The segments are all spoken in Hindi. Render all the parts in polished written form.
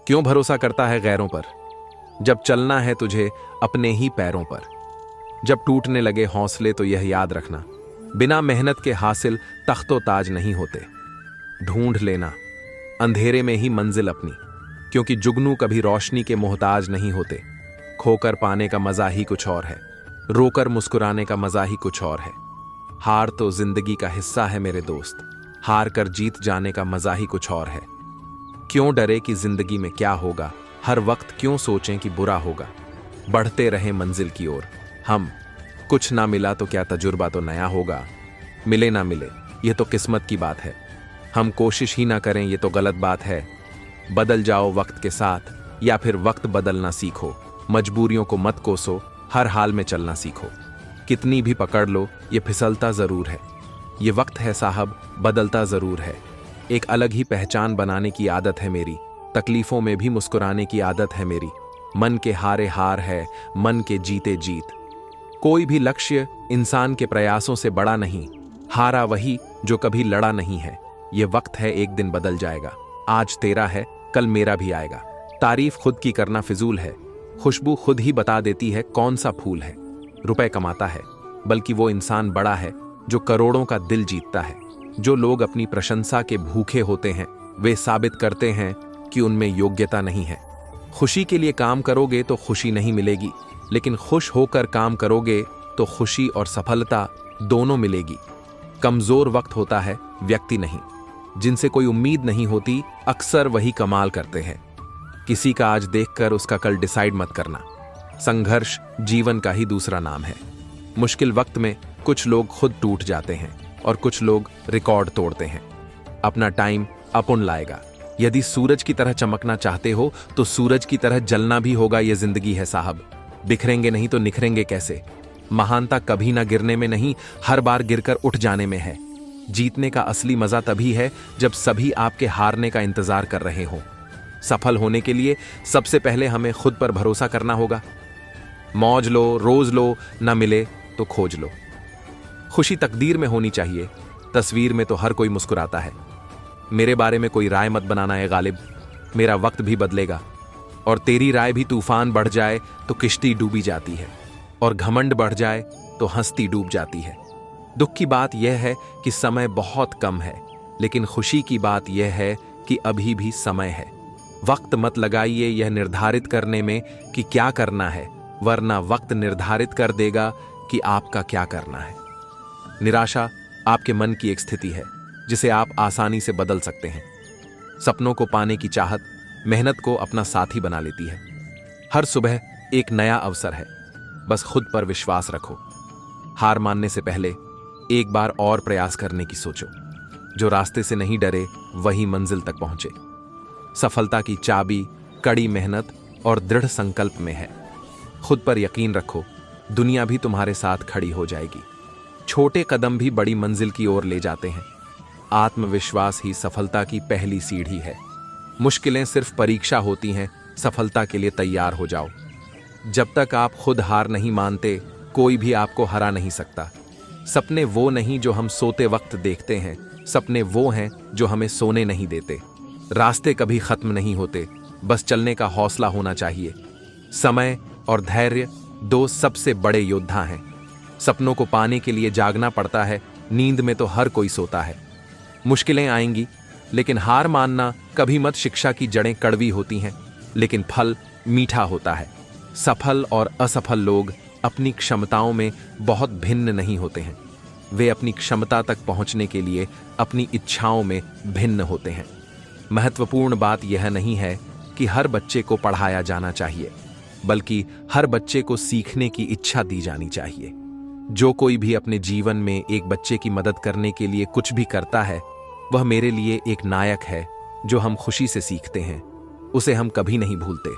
क्यों भरोसा करता है गैरों पर, जब चलना है तुझे अपने ही पैरों पर। जब टूटने लगे हौसले तो यह याद रखना, बिना मेहनत के हासिल तख्तो ताज नहीं होते। ढूंढ लेना अंधेरे में ही मंजिल अपनी, क्योंकि जुगनू कभी रोशनी के मोहताज नहीं होते। खोकर पाने का मजा ही कुछ और है, रोकर मुस्कुराने का मजा ही कुछ और है। हार तो जिंदगी का हिस्सा है मेरे दोस्त, हार कर जीत जाने का मजा ही कुछ और है। क्यों डरे कि जिंदगी में क्या होगा, हर वक्त क्यों सोचें कि बुरा होगा। बढ़ते रहे मंजिल की ओर हम, कुछ ना मिला तो क्या तजुर्बा तो नया होगा। मिले ना मिले ये तो किस्मत की बात है, हम कोशिश ही ना करें ये तो गलत बात है। बदल जाओ वक्त के साथ या फिर वक्त बदलना सीखो, मजबूरियों को मत कोसो, हर हाल में चलना सीखो। कितनी भी पकड़ लो ये फिसलता जरूर है, ये वक्त है साहब बदलता जरूर है। एक अलग ही पहचान बनाने की आदत है मेरी, तकलीफों में भी मुस्कुराने की आदत है मेरी। मन के हारे हार है, मन के जीते जीत। कोई भी लक्ष्य इंसान के प्रयासों से बड़ा नहीं, हारा वही जो कभी लड़ा नहीं है। ये वक्त है एक दिन बदल जाएगा, आज तेरा है कल मेरा भी आएगा। तारीफ खुद की करना फिजूल है, खुशबू खुद ही बता देती है कौन सा फूल है। रुपए कमाता है बल्कि वो इंसान बड़ा है जो करोड़ों का दिल जीतता है। जो लोग अपनी प्रशंसा के भूखे होते हैं वे साबित करते हैं कि उनमें योग्यता नहीं है। खुशी के लिए काम करोगे तो खुशी नहीं मिलेगी, लेकिन खुश होकर काम करोगे तो खुशी और सफलता दोनों मिलेगी। कमजोर वक्त होता है व्यक्ति नहीं, जिनसे कोई उम्मीद नहीं होती अक्सर वही कमाल करते हैं। किसी का आज देखकर उसका कल डिसाइड मत करना, संघर्ष जीवन का ही दूसरा नाम है। मुश्किल वक्त में कुछ लोग खुद टूट जाते हैं और कुछ लोग रिकॉर्ड तोड़ते हैं। अपना टाइम अपन लाएगा। यदि सूरज की तरह चमकना चाहते हो तो सूरज की तरह जलना भी होगा। ये जिंदगी है साहब, बिखरेंगे नहीं तो निखरेंगे कैसे। महानता कभी ना गिरने में नहीं, हर बार गिरकर उठ जाने में है। जीतने का असली मजा तभी है जब सभी आपके हारने का इंतजार कर रहे हों। सफल होने के लिए सबसे पहले हमें खुद पर भरोसा करना होगा। मौज लो, रोज लो, ना मिले तो खोज लो। खुशी तकदीर में होनी चाहिए, तस्वीर में तो हर कोई मुस्कुराता है। मेरे बारे में कोई राय मत बनाना है गालिब, मेरा वक्त भी बदलेगा। और तेरी राय भी तूफान बढ़ जाए तो किश्ती डूबी जाती है, और घमंड बढ़ जाए तो हंसती डूब जाती है। दुख की बात यह है कि समय बहुत कम है, लेकिन खुशी की बात यह है कि अभी भी समय है। वक्त मत लगाइए यह निर्धारित करने में कि क्या करना है, वरना वक्त निर्धारित कर देगा कि आपका क्या करना है। निराशा आपके मन की एक स्थिति है जिसे आप आसानी से बदल सकते हैं। सपनों को पाने की चाहत मेहनत को अपना साथी बना लेती है। हर सुबह एक नया अवसर है, बस खुद पर विश्वास रखो। हार मानने से पहले एक बार और प्रयास करने की सोचो। जो रास्ते से नहीं डरे वही मंजिल तक पहुंचे। सफलता की चाबी कड़ी मेहनत और दृढ़ संकल्प में है। खुद पर यकीन रखो, दुनिया भी तुम्हारे साथ खड़ी हो जाएगी। छोटे कदम भी बड़ी मंजिल की ओर ले जाते हैं। आत्मविश्वास ही सफलता की पहली सीढ़ी है। मुश्किलें सिर्फ परीक्षा होती हैं, सफलता के लिए तैयार हो जाओ। जब तक आप खुद हार नहीं मानते कोई भी आपको हरा नहीं सकता। सपने वो नहीं जो हम सोते वक्त देखते हैं, सपने वो हैं जो हमें सोने नहीं देते। रास्ते कभी खत्म नहीं होते, बस चलने का हौसला होना चाहिए। समय और धैर्य दो सबसे बड़े योद्धा हैं। सपनों को पाने के लिए जागना पड़ता है, नींद में तो हर कोई सोता है। मुश्किलें आएंगी लेकिन हार मानना कभी मत। शिक्षा की जड़ें कड़वी होती हैं लेकिन फल मीठा होता है। सफल और असफल लोग अपनी क्षमताओं में बहुत भिन्न नहीं होते हैं, वे अपनी क्षमता तक पहुंचने के लिए अपनी इच्छाओं में भिन्न होते हैं। महत्वपूर्ण बात यह नहीं है कि हर बच्चे को पढ़ाया जाना चाहिए, बल्कि हर बच्चे को सीखने की इच्छा दी जानी चाहिए। जो कोई भी अपने जीवन में एक बच्चे की मदद करने के लिए कुछ भी करता है, वह मेरे लिए एक नायक है। जो हम खुशी से सीखते हैं उसे हम कभी नहीं भूलते।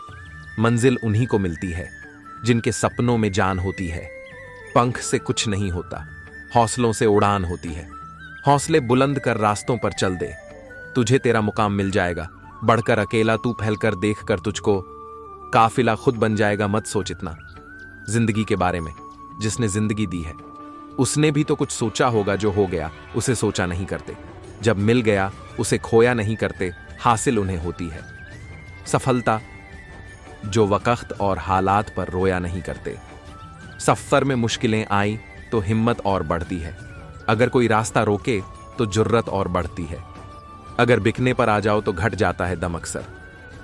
मंजिल उन्हीं को मिलती है जिनके सपनों में जान होती है। पंख से कुछ नहीं होता, हौसलों से उड़ान होती है। हौसले बुलंद कर रास्तों पर चल दे, तुझे तेरा मुकाम मिल जाएगा। बढ़कर अकेला तू फैलकर देख कर तुझको काफिला खुद बन जाएगा। मत सोच इतना जिंदगी के बारे में, जिसने जिंदगी दी है उसने भी तो कुछ सोचा होगा। जो हो गया उसे सोचा नहीं करते, जब मिल गया उसे खोया नहीं करते, हासिल उन्हें होती है। सफलता जो वक्त और हालात पर रोया नहीं करते। सफर में मुश्किलें आई तो हिम्मत और बढ़ती है। अगर कोई रास्ता रोके तो जुर्रत और बढ़ती है। अगर बिकने पर आ जाओ तो घट जाता है दम अक्सर।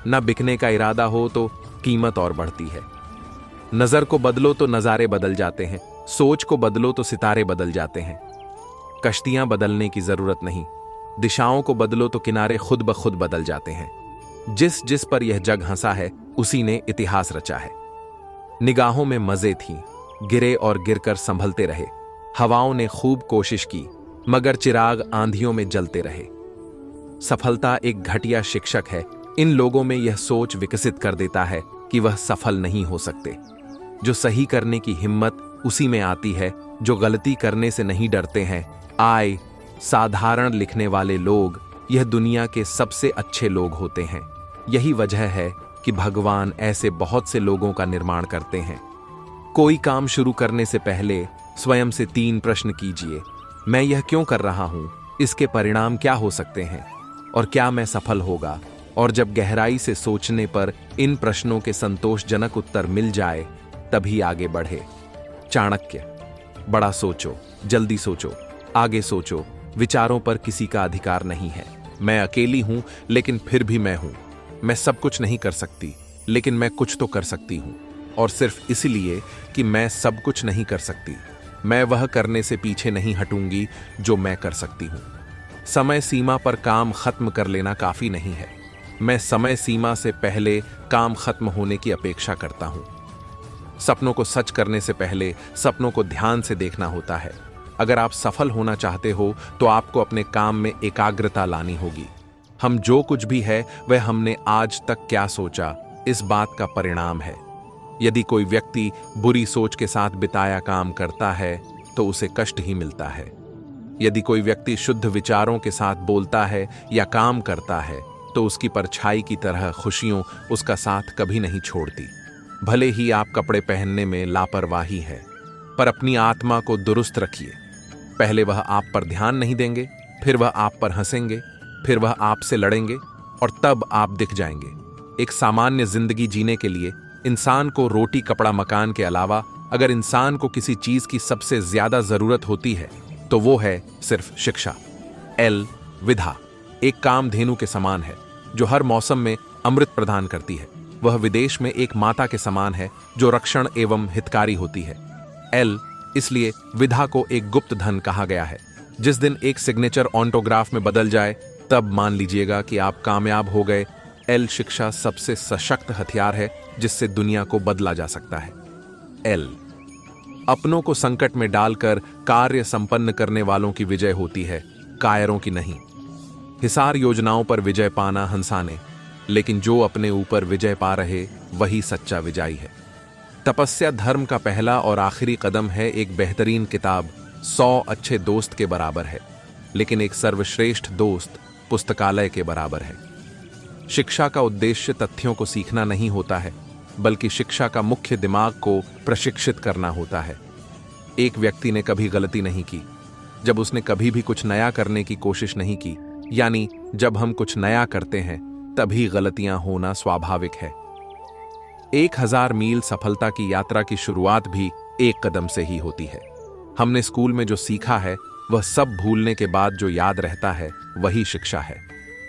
न बिकने का इरादा हो तो कीमत और बढ़ती है। नजर को बदलो तो नजारे बदल जाते हैं। सोच को बदलो तो सितारे बदल जाते हैं। कश्तियां बदलने की जरूरत नहीं, दिशाओं को बदलो तो किनारे खुद ब खुद बदल जाते हैं। जिस जिस पर यह जग हंसा है उसी ने इतिहास रचा है। निगाहों में मजे थी, गिरे और गिरकर संभलते रहे। हवाओं ने खूब कोशिश की मगर चिराग आंधियों में जलते रहे। सफलता एक घटिया शिक्षक है। इन लोगों में यह सोच विकसित कर देता है कि वह सफल नहीं हो सकते। जो सही करने की हिम्मत उसी में आती है जो गलती करने से नहीं डरते हैं। आय साधारण लिखने वाले लोग यह दुनिया के सबसे अच्छे लोग होते हैं। यही वजह है कि भगवान ऐसे बहुत से लोगों का निर्माण करते हैं। कोई काम शुरू करने से पहले स्वयं से 3 प्रश्न कीजिए। मैं यह क्यों कर रहा हूं? इसके परिणाम क्या हो सकते हैं? और क्या मैं सफल होगा? और जब गहराई से सोचने पर इन प्रश्नों के संतोषजनक उत्तर मिल जाए तभी आगे बढ़े। चाणक्य। बड़ा सोचो, जल्दी सोचो, आगे सोचो। विचारों पर किसी का अधिकार नहीं है। मैं अकेली हूं लेकिन फिर भी मैं हूं। मैं सब कुछ नहीं कर सकती लेकिन मैं कुछ तो कर सकती हूं। और सिर्फ इसलिए कि मैं सब कुछ नहीं कर सकती, मैं वह करने से पीछे नहीं हटूंगी जो मैं कर सकती हूं। समय सीमा पर काम खत्म कर लेना काफी नहीं है। मैं समय सीमा से पहले काम खत्म होने की अपेक्षा करता हूं। सपनों को सच करने से पहले सपनों को ध्यान से देखना होता है। अगर आप सफल होना चाहते हो तो आपको अपने काम में एकाग्रता लानी होगी। हम जो कुछ भी है वह हमने आज तक क्या सोचा, इस बात का परिणाम है। यदि कोई व्यक्ति बुरी सोच के साथ बिताया काम करता है तो उसे कष्ट ही मिलता है। यदि कोई व्यक्ति शुद्ध विचारों के साथ बोलता है या काम करता है तो उसकी परछाई की तरह खुशियों उसका साथ कभी नहीं छोड़ती। भले ही आप कपड़े पहनने में लापरवाही है, पर अपनी आत्मा को दुरुस्त रखिए। पहले वह आप पर ध्यान नहीं देंगे, फिर वह आप पर हंसेंगे, फिर वह आपसे लड़ेंगे और तब आप दिख जाएंगे। एक सामान्य जिंदगी जीने के लिए इंसान को रोटी, कपड़ा, मकान के अलावा अगर इंसान को किसी चीज की सबसे ज्यादा जरूरत होती है तो वो है सिर्फ शिक्षा। विधा एक कामधेनु के समान है जो हर मौसम में अमृत प्रदान करती है। वह विदेश में एक माता के समान है जो रक्षण एवं हितकारी होती है। इसलिए विधा को एक गुप्त धन कहा गया है। जिस दिन एक सिग्नेचर ऑटोग्राफ में बदल जाए तब मान लीजिएगा कि आप कामयाब हो गए। शिक्षा सबसे सशक्त हथियार है जिससे दुनिया को बदला जा सकता है। अपनों को संकट में डालकर कार्य संपन्न करने वालों की विजय होती है, कायरों की नहीं। हिसार योजनाओं पर विजय पाना हंसाने, लेकिन जो अपने ऊपर विजय पा रहे वही सच्चा विजयी है। तपस्या धर्म का पहला और आखिरी कदम है। एक बेहतरीन किताब 100 अच्छे दोस्त के बराबर है, लेकिन एक सर्वश्रेष्ठ दोस्त पुस्तकालय के बराबर है। शिक्षा का उद्देश्य तथ्यों को सीखना नहीं होता है, बल्कि शिक्षा का मुख्य दिमाग को प्रशिक्षित करना होता है। एक व्यक्ति ने कभी गलती नहीं की जब उसने कभी भी कुछ नया करने की कोशिश नहीं की। यानी जब हम कुछ नया करते हैं तभी गलतियां होना स्वाभाविक है। 1000 मील सफलता की यात्रा की शुरुआत भी एक कदम से ही होती है। हमने स्कूल में जो सीखा है वह सब भूलने के बाद जो याद रहता है वही शिक्षा है।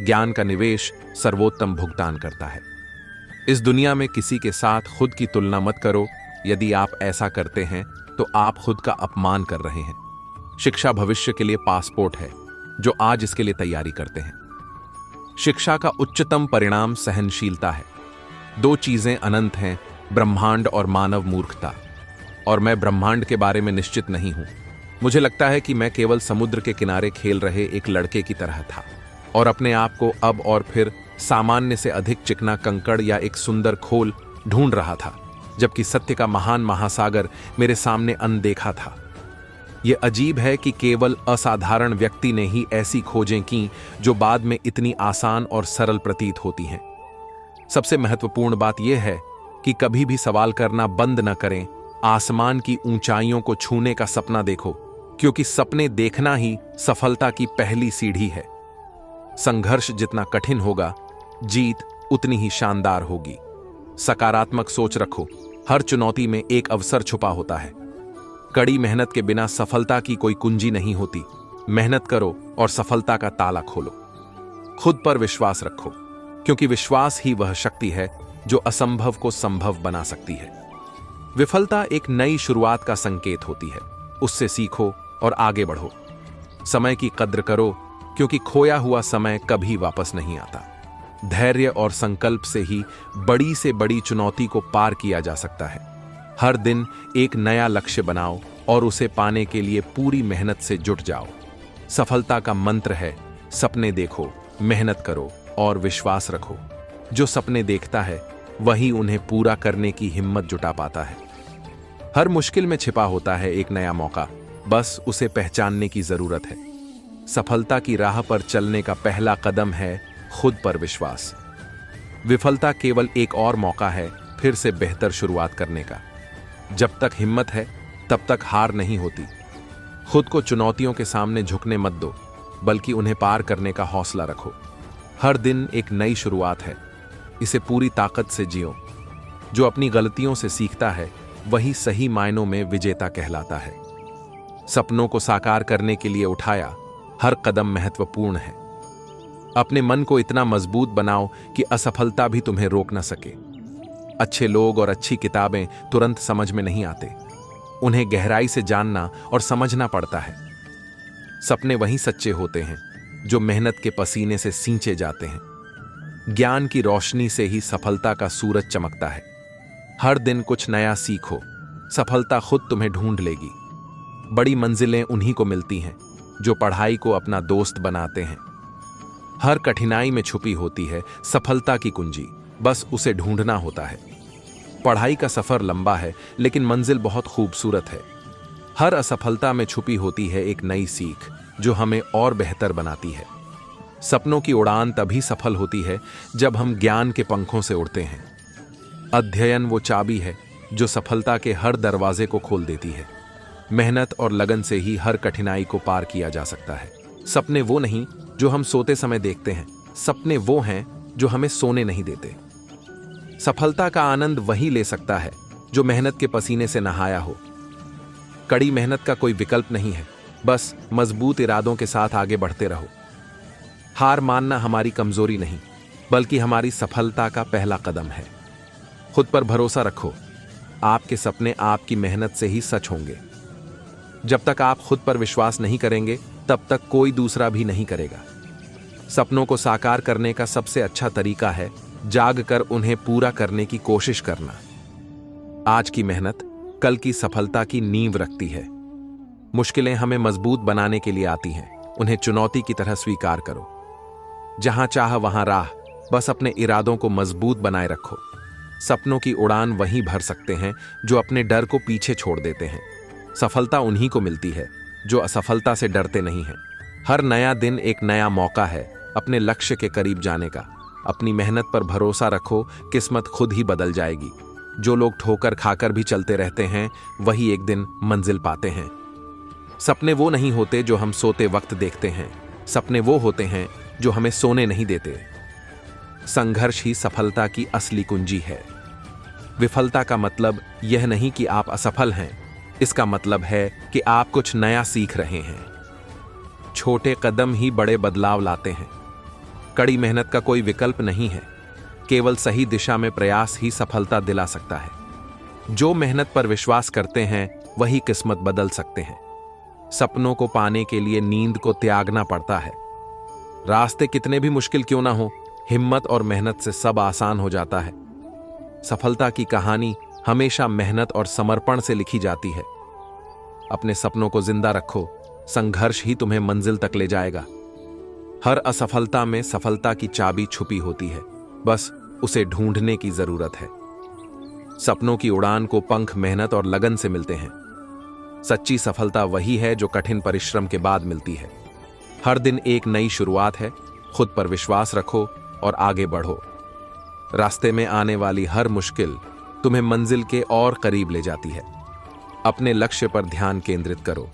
ज्ञान का निवेश सर्वोत्तम भुगतान करता है। इस दुनिया में किसी के साथ खुद की तुलना मत करो। यदि आप ऐसा करते हैं तो आप खुद का अपमान कर रहे हैं। शिक्षा भविष्य के लिए पासपोर्ट है जो आज इसके लिए तैयारी करते हैं। शिक्षा का उच्चतम परिणाम सहनशीलता है। 2 चीजें अनंत हैं, ब्रह्मांड और मानव मूर्खता। और मैं ब्रह्मांड के बारे में निश्चित नहीं हूं। मुझे लगता है कि मैं केवल समुद्र के किनारे खेल रहे एक लड़के की तरह था और अपने आप को अब और फिर सामान्य से अधिक चिकना कंकड़ या एक सुंदर खोल ढूंढ रहा था, जबकि सत्य का महान महासागर मेरे सामने अनदेखा था। यह अजीब है कि केवल असाधारण व्यक्ति ने ही ऐसी खोजें की जो बाद में इतनी आसान और सरल प्रतीत होती हैं। सबसे महत्वपूर्ण बात यह है कि कभी भी सवाल करना बंद न करें। आसमान की ऊंचाइयों को छूने का सपना देखो, क्योंकि सपने देखना ही सफलता की पहली सीढ़ी है। संघर्ष जितना कठिन होगा, जीत उतनी ही शानदार होगी। सकारात्मक सोच रखो, हर चुनौती में एक अवसर छुपा होता है। कड़ी मेहनत के बिना सफलता की कोई कुंजी नहीं होती। मेहनत करो और सफलता का ताला खोलो। खुद पर विश्वास रखो, क्योंकि विश्वास ही वह शक्ति है जो असंभव को संभव बना सकती है। विफलता एक नई शुरुआत का संकेत होती है। उससे सीखो और आगे बढ़ो। समय की कद्र करो, क्योंकि खोया हुआ समय कभी वापस नहीं आता। धैर्य और संकल्प से ही बड़ी से बड़ी चुनौती को पार किया जा सकता है। हर दिन एक नया लक्ष्य बनाओ और उसे पाने के लिए पूरी मेहनत से जुट जाओ। सफलता का मंत्र है, सपने देखो, मेहनत करो और विश्वास रखो। जो सपने देखता है वही उन्हें पूरा करने की हिम्मत जुटा पाता है। हर मुश्किल में छिपा होता है एक नया मौका, बस उसे पहचानने की जरूरत है। सफलता की राह पर चलने का पहला कदम है खुद पर विश्वास। विफलता केवल एक और मौका है फिर से बेहतर शुरुआत करने का। जब तक हिम्मत है तब तक हार नहीं होती। खुद को चुनौतियों के सामने झुकने मत दो, बल्कि उन्हें पार करने का हौसला रखो। हर दिन एक नई शुरुआत है, इसे पूरी ताकत से जियो। जो अपनी गलतियों से सीखता है वही सही मायनों में विजेता कहलाता है। सपनों को साकार करने के लिए उठाया हर कदम महत्वपूर्ण है। अपने मन को इतना मजबूत बनाओ कि असफलता भी तुम्हें रोक न सके। अच्छे लोग और अच्छी किताबें तुरंत समझ में नहीं आते, उन्हें गहराई से जानना और समझना पड़ता है। सपने वही सच्चे होते हैं जो मेहनत के पसीने से सींचे जाते हैं। ज्ञान की रोशनी से ही सफलता का सूरज चमकता है। हर दिन कुछ नया सीखो, सफलता खुद तुम्हें ढूंढ लेगी। बड़ी मंजिलें उन्हीं को मिलती हैं जो पढ़ाई को अपना दोस्त बनाते हैं। हर कठिनाई में छुपी होती है सफलता की कुंजी, बस उसे ढूंढना होता है। पढ़ाई का सफर लंबा है, लेकिन मंजिल बहुत खूबसूरत है। हर असफलता में छुपी होती है एक नई सीख जो हमें और बेहतर बनाती है। सपनों की उड़ान तभी सफल होती है जब हम ज्ञान के पंखों से उड़ते हैं। अध्ययन वो चाबी है जो सफलता के हर दरवाजे को खोल देती है। मेहनत और लगन से ही हर कठिनाई को पार किया जा सकता है। सपने वो नहीं जो हम सोते समय देखते हैं, सपने वो हैं जो हमें सोने नहीं देते। सफलता का आनंद वही ले सकता है जो मेहनत के पसीने से नहाया हो। कड़ी मेहनत का कोई विकल्प नहीं है, बस मजबूत इरादों के साथ आगे बढ़ते रहो। हार मानना हमारी कमजोरी नहीं, बल्कि हमारी सफलता का पहला कदम है। खुद पर भरोसा रखो, आपके सपने आपकी मेहनत से ही सच होंगे। जब तक आप खुद पर विश्वास नहीं करेंगे, तब तक कोई दूसरा भी नहीं करेगा। सपनों को साकार करने का सबसे अच्छा तरीका है जाग कर उन्हें पूरा करने की कोशिश करना। आज की मेहनत कल की सफलता की नींव रखती है। मुश्किलें हमें मजबूत बनाने के लिए आती हैं, उन्हें चुनौती की तरह स्वीकार करो। जहां चाह वहां राह, बस अपने इरादों को मजबूत बनाए रखो। सपनों की उड़ान वहीं भर सकते हैं जो अपने डर को पीछे छोड़ देते हैं। सफलता उन्हीं को मिलती है जो असफलता से डरते नहीं हैं। हर नया दिन एक नया मौका है अपने लक्ष्य के करीब जाने का। अपनी मेहनत पर भरोसा रखो, किस्मत खुद ही बदल जाएगी। जो लोग ठोकर खाकर भी चलते रहते हैं वही एक दिन मंजिल पाते हैं। सपने वो नहीं होते जो हम सोते वक्त देखते हैं, सपने वो होते हैं जो हमें सोने नहीं देते। संघर्ष ही सफलता की असली कुंजी है। विफलता का मतलब यह नहीं कि आप असफल हैं, इसका मतलब है कि आप कुछ नया सीख रहे हैं। छोटे कदम ही बड़े बदलाव लाते हैं। कड़ी मेहनत का कोई विकल्प नहीं है, केवल सही दिशा में प्रयास ही सफलता दिला सकता है। जो मेहनत पर विश्वास करते हैं वही किस्मत बदल सकते हैं। सपनों को पाने के लिए नींद को त्यागना पड़ता है। रास्ते कितने भी मुश्किल क्यों ना हो, हिम्मत और मेहनत से सब आसान हो जाता है। सफलता की कहानी हमेशा मेहनत और समर्पण से लिखी जाती है। अपने सपनों को जिंदा रखो, संघर्ष ही तुम्हें मंजिल तक ले जाएगा। हर असफलता में सफलता की चाबी छुपी होती है, बस उसे ढूंढने की जरूरत है। सपनों की उड़ान को पंख मेहनत और लगन से मिलते हैं। सच्ची सफलता वही है जो कठिन परिश्रम के बाद मिलती है। हर दिन एक नई शुरुआत है। खुद पर विश्वास रखो और आगे बढ़ो। रास्ते में आने वाली हर मुश्किल तुम्हें मंजिल के और करीब ले जाती है। अपने लक्ष्य पर ध्यान केंद्रित करो।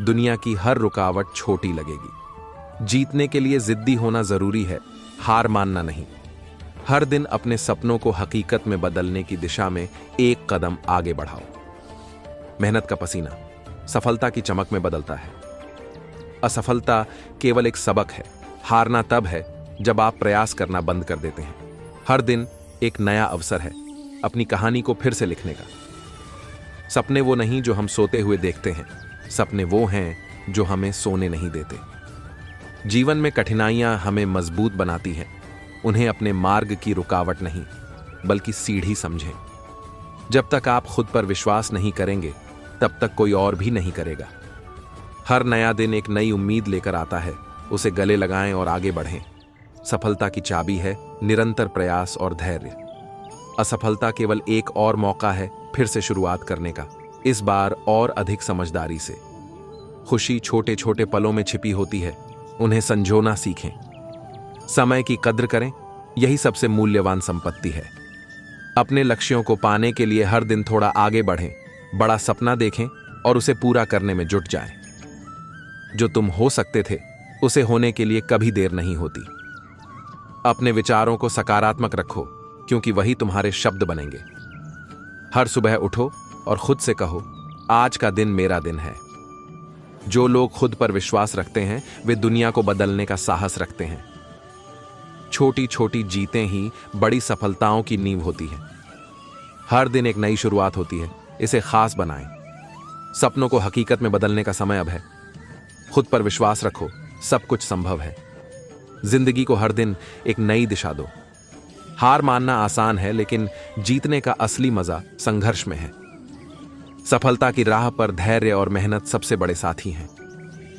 दुनिया की हर रुकावट छोटी लगेगी। जीतने के लिए जिद्दी होना जरूरी है, हार मानना नहीं। हर दिन अपने सपनों को हकीकत में बदलने की दिशा में एक कदम आगे बढ़ाओ। मेहनत का पसीना सफलता की चमक में बदलता है। असफलता केवल एक सबक है। हारना तब है जब आप प्रयास करना बंद कर देते हैं। हर दिन एक नया अवसर है अपनी कहानी को फिर से लिखने का। सपने वो नहीं जो हम सोते हुए देखते हैं, सपने वो हैं जो हमें सोने नहीं देते। जीवन में कठिनाइयां हमें मजबूत बनाती हैं। उन्हें अपने मार्ग की रुकावट नहीं बल्कि सीढ़ी समझें। जब तक आप खुद पर विश्वास नहीं करेंगे तब तक कोई और भी नहीं करेगा। हर नया दिन एक नई उम्मीद लेकर आता है, उसे गले लगाएं और आगे बढ़ें। सफलता की चाबी है निरंतर प्रयास और धैर्य। असफलता केवल एक और मौका है फिर से शुरुआत करने का, इस बार और अधिक समझदारी से। खुशी छोटे छोटे पलों में छिपी होती है, उन्हें संजोना सीखें। समय की कद्र करें, यही सबसे मूल्यवान संपत्ति है। अपने लक्ष्यों को पाने के लिए हर दिन थोड़ा आगे बढ़ें, बड़ा सपना देखें और उसे पूरा करने में जुट जाएं। जो तुम हो सकते थे उसे होने के लिए कभी देर नहीं होती। अपने विचारों को सकारात्मक रखो क्योंकि वही तुम्हारे शब्द बनेंगे। हर सुबह उठो और खुद से कहो, आज का दिन मेरा दिन है। जो लोग खुद पर विश्वास रखते हैं वे दुनिया को बदलने का साहस रखते हैं। छोटी छोटी जीतें ही बड़ी सफलताओं की नींव होती है। हर दिन एक नई शुरुआत होती है, इसे खास बनाएं। सपनों को हकीकत में बदलने का समय अब है। खुद पर विश्वास रखो, सब कुछ संभव है। जिंदगी को हर दिन एक नई दिशा दो। हार मानना आसान है लेकिन जीतने का असली मजा संघर्ष में है। सफलता की राह पर धैर्य और मेहनत सबसे बड़े साथी हैं।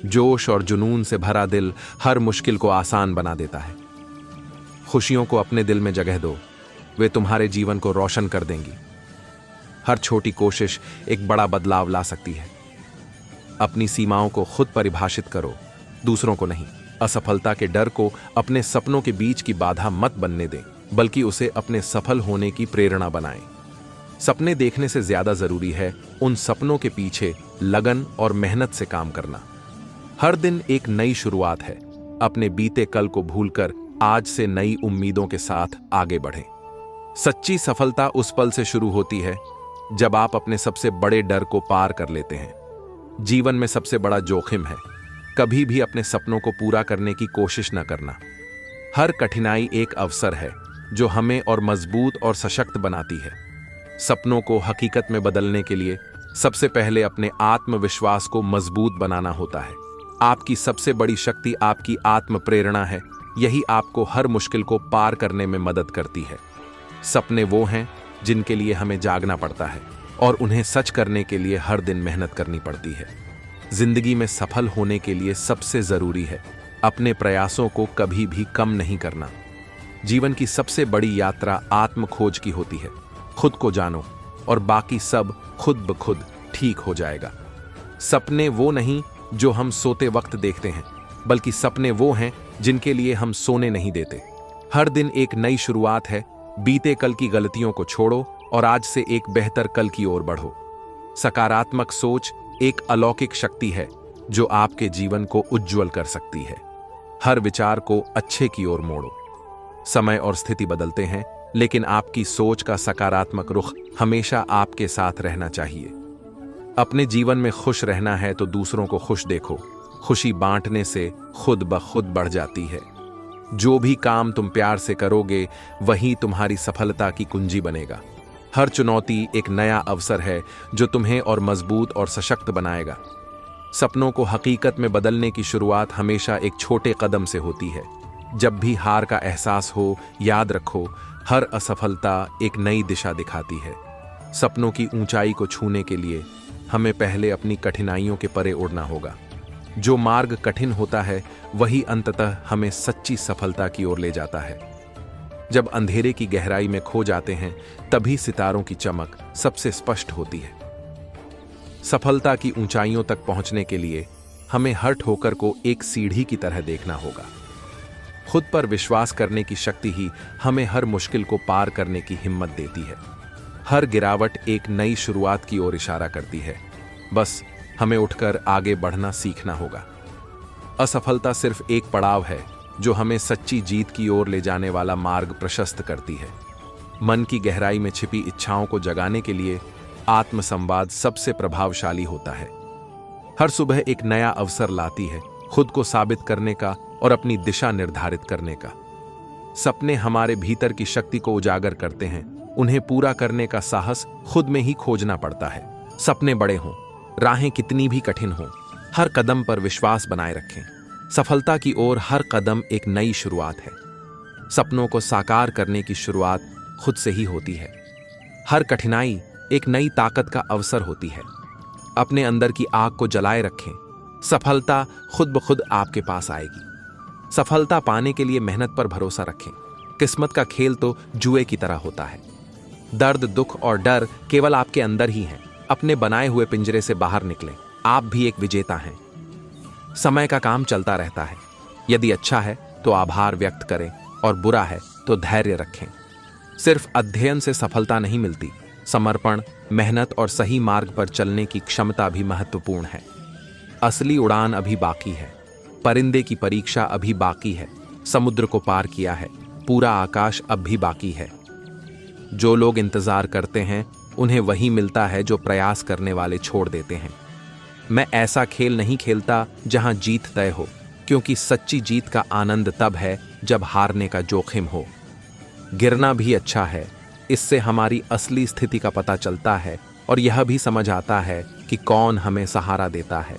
जोश और जुनून से भरा दिल हर मुश्किल को आसान बना देता है। खुशियों को अपने दिल में जगह दो, वे तुम्हारे जीवन को रोशन कर देंगी। हर छोटी कोशिश एक बड़ा बदलाव ला सकती है। अपनी सीमाओं को खुद परिभाषित करो, दूसरों को नहीं। असफलता के डर को अपने सपनों के बीच की बाधा मत बनने दें, बल्कि उसे अपने सफल होने की प्रेरणा बनाएं। सपने देखने से ज्यादा जरूरी है उन सपनों के पीछे लगन और मेहनत से काम करना। हर दिन एक नई शुरुआत है। अपने बीते कल को भूलकर आज से नई उम्मीदों के साथ आगे बढ़ें। सच्ची सफलता उस पल से शुरू होती है जब आप अपने सबसे बड़े डर को पार कर लेते हैं। जीवन में सबसे बड़ा जोखिम है कभी भी अपने सपनों को पूरा करने की कोशिश न करना। हर कठिनाई एक अवसर है जो हमें और मजबूत और सशक्त बनाती है। सपनों को हकीकत में बदलने के लिए सबसे पहले अपने आत्मविश्वास को मजबूत बनाना होता है। आपकी सबसे बड़ी शक्ति आपकी आत्म प्रेरणा है। यही आपको हर मुश्किल को पार करने में मदद करती है। सपने वो हैं जिनके लिए हमें जागना पड़ता है और उन्हें सच करने के लिए हर दिन मेहनत करनी पड़ती है। जिंदगी में सफल होने के लिए सबसे जरूरी है अपने प्रयासों को कभी भी कम नहीं करना। जीवन की सबसे बड़ी यात्रा आत्म खोज की होती है। खुद को जानो और बाकी सब खुद ब खुद ठीक हो जाएगा। सपने वो नहीं जो हम सोते वक्त देखते हैं, बल्कि सपने वो हैं जिनके लिए हम सोने नहीं देते। हर दिन एक नई शुरुआत है। बीते कल की गलतियों को छोड़ो और आज से एक बेहतर कल की ओर बढ़ो। सकारात्मक सोच एक अलौकिक शक्ति है जो आपके जीवन को उज्जवल कर सकती है। हर विचार को अच्छे की ओर मोड़ो। समय और स्थिति बदलते हैं, लेकिन आपकी सोच का सकारात्मक रुख हमेशा आपके साथ रहना चाहिए। अपने जीवन में खुश रहना है तो दूसरों को खुश देखो। खुशी बांटने से खुद ब खुद बढ़ जाती है। जो भी काम तुम प्यार से करोगे वही तुम्हारी सफलता की कुंजी बनेगा। हर चुनौती एक नया अवसर है जो तुम्हें और मजबूत और सशक्त बनाएगा। सपनों को हकीकत में बदलने की शुरुआत हमेशा एक छोटे कदम से होती है। जब भी हार का एहसास हो, याद रखो, हर असफलता एक नई दिशा दिखाती है। सपनों की ऊंचाई को छूने के लिए हमें पहले अपनी कठिनाइयों के परे उड़ना होगा। जो मार्ग कठिन होता है वही अंततः हमें सच्ची सफलता की ओर ले जाता है। जब अंधेरे की गहराई में खो जाते हैं तभी सितारों की चमक सबसे स्पष्ट होती है। सफलता की ऊंचाइयों तक पहुंचने के लिए हमें हर ठोकर को एक सीढ़ी की तरह देखना होगा। खुद पर विश्वास करने की शक्ति ही हमें हर मुश्किल को पार करने की हिम्मत देती है। हर गिरावट एक नई शुरुआत की ओर इशारा करती है। बस हमें उठकर आगे बढ़ना सीखना होगा। असफलता सिर्फ एक पड़ाव है जो हमें सच्ची जीत की ओर ले जाने वाला मार्ग प्रशस्त करती है। मन की गहराई में छिपी इच्छाओं को जगाने के लिए आत्मसंवाद सबसे प्रभावशाली होता है। हर सुबह एक नया अवसर लाती है खुद को साबित करने का और अपनी दिशा निर्धारित करने का। सपने हमारे भीतर की शक्ति को उजागर करते हैं। उन्हें पूरा करने का साहस खुद में ही खोजना पड़ता है। सपने बड़े हों, राहें कितनी भी कठिन हों, हर कदम पर विश्वास बनाए रखें। सफलता की ओर हर कदम एक नई शुरुआत है। सपनों को साकार करने की शुरुआत खुद से ही होती है। हर कठिनाई एक नई ताकत का अवसर होती है। अपने अंदर की आग को जलाए रखें। सफलता खुद ब खुद आपके पास आएगी। सफलता पाने के लिए मेहनत पर भरोसा रखें। किस्मत का खेल तो जुए की तरह होता है। दर्द, दुख और डर केवल आपके अंदर ही हैं। अपने बनाए हुए पिंजरे से बाहर निकलें। आप भी एक विजेता हैं। समय का काम चलता रहता है। यदि अच्छा है तो आभार व्यक्त करें और बुरा है तो धैर्य रखें। सिर्फ अध्ययन से सफलता नहीं मिलती, समर्पण, मेहनत और सही मार्ग पर चलने की क्षमता भी महत्वपूर्ण है। असली उड़ान अभी बाकी है। परिंदे की परीक्षा अभी बाकी है। समुद्र को पार किया है, पूरा आकाश अब भी बाकी है। जो लोग इंतजार करते हैं उन्हें वही मिलता है जो प्रयास करने वाले छोड़ देते हैं। मैं ऐसा खेल नहीं खेलता जहां जीत तय हो, क्योंकि सच्ची जीत का आनंद तब है जब हारने का जोखिम हो। गिरना भी अच्छा है, इससे हमारी असली स्थिति का पता चलता है और यह भी समझ आता है कि कौन हमें सहारा देता है।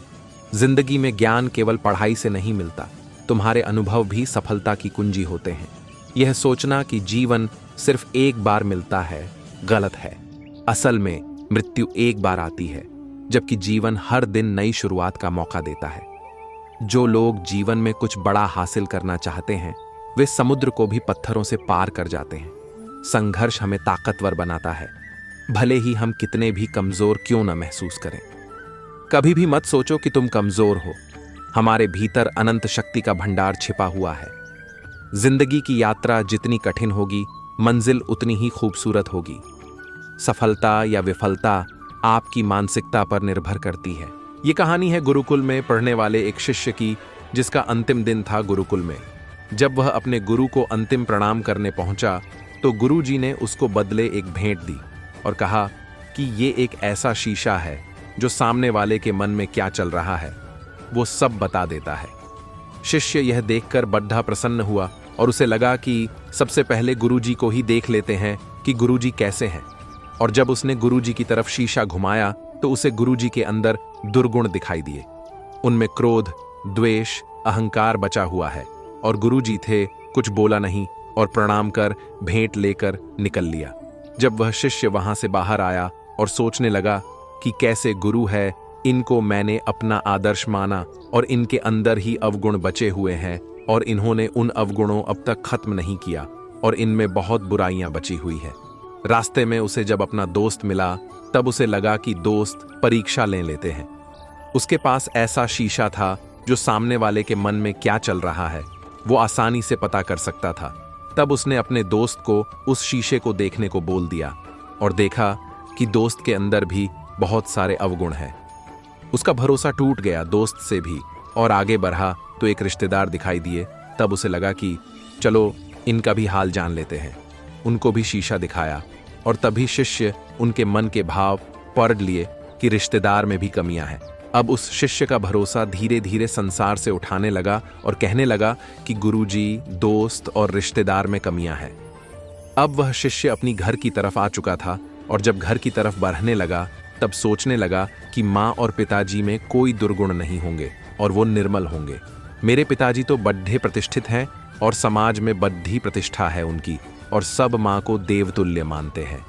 जिंदगी में ज्ञान केवल पढ़ाई से नहीं मिलता, तुम्हारे अनुभव भी सफलता की कुंजी होते हैं। यह सोचना कि जीवन सिर्फ एक बार मिलता है गलत है। असल में मृत्यु एक बार आती है, जबकि जीवन हर दिन नई शुरुआत का मौका देता है। जो लोग जीवन में कुछ बड़ा हासिल करना चाहते हैं वे समुद्र को भी पत्थरों से पार कर जाते हैं। संघर्ष हमें ताकतवर बनाता है, भले ही हम कितने भी कमजोर क्यों न महसूस करें। कभी भी मत सोचो कि तुम कमजोर हो। हमारे भीतर अनंत शक्ति का भंडार छिपा हुआ है। जिंदगी की यात्रा जितनी कठिन होगी, मंजिल उतनी ही खूबसूरत होगी। सफलता या विफलता आपकी मानसिकता पर निर्भर करती है। ये कहानी है गुरुकुल में पढ़ने वाले एक शिष्य की, जिसका अंतिम दिन था गुरुकुल में। जब वह अपने गुरु को अंतिम प्रणाम करने पहुंचा तो गुरुजी ने उसको बदले एक भेंट दी और कहा कि ये एक ऐसा शीशा है जो सामने वाले के मन में क्या चल रहा है वो सब बता देता है। शिष्य यह देखकर बड्ढा प्रसन्न हुआ और उसे लगा कि सबसे पहले गुरुजी को ही देख लेते हैं कि गुरुजी कैसे हैं। और जब उसने गुरुजी की तरफ शीशा घुमाया तो उसे गुरुजी के अंदर दुर्गुण दिखाई दिए। उनमें क्रोध, द्वेष, अहंकार बचा हुआ है और गुरुजी थे, कुछ बोला नहीं और प्रणाम कर भेंट लेकर निकल लिया। जब वह शिष्य वहां से बाहर आया और सोचने लगा कि कैसे गुरु है, इनको मैंने अपना आदर्श माना और इनके अंदर ही अवगुण बचे हुए हैं और इन्होंने उन अवगुणों अब तक खत्म नहीं किया और इनमें बहुत बुराइयां बची हुई है। रास्ते में उसे जब अपना दोस्त मिला तब उसे लगा कि दोस्त परीक्षा ले लेते हैं। उसके पास ऐसा शीशा था जो सामने वाले के मन में क्या चल रहा है वो आसानी से पता कर सकता था। तब उसने अपने दोस्त को उस शीशे को देखने को बोल दिया और देखा कि दोस्त के अंदर भी बहुत सारे अवगुण हैं। उसका भरोसा टूट गया दोस्त से भी और आगे बढ़ा तो एक रिश्तेदार दिखाई दिए। तब उसे लगा कि चलो इनका भी हाल जान लेते हैं। उनको भी शीशा दिखाया और तभी शिष्य उनके मन के भाव पढ़ लिए कि रिश्तेदार में भी कमियां हैं। अब उस शिष्य का भरोसा धीरे धीरे संसार से उठाने लगा और कहने लगा कि गुरुजी, दोस्त और रिश्तेदार में कमियां हैं। अब वह शिष्य अपनी घर की तरफ आ चुका था और जब घर की तरफ बढ़ने लगा तब सोचने लगा कि माँ और पिताजी में कोई दुर्गुण नहीं होंगे और वो निर्मल होंगे। मेरे पिताजी तो बड्ढे प्रतिष्ठित हैं और समाज में बड्ढी प्रतिष्ठा है उनकी और सब माँ को देवतुल्य मानते हैं।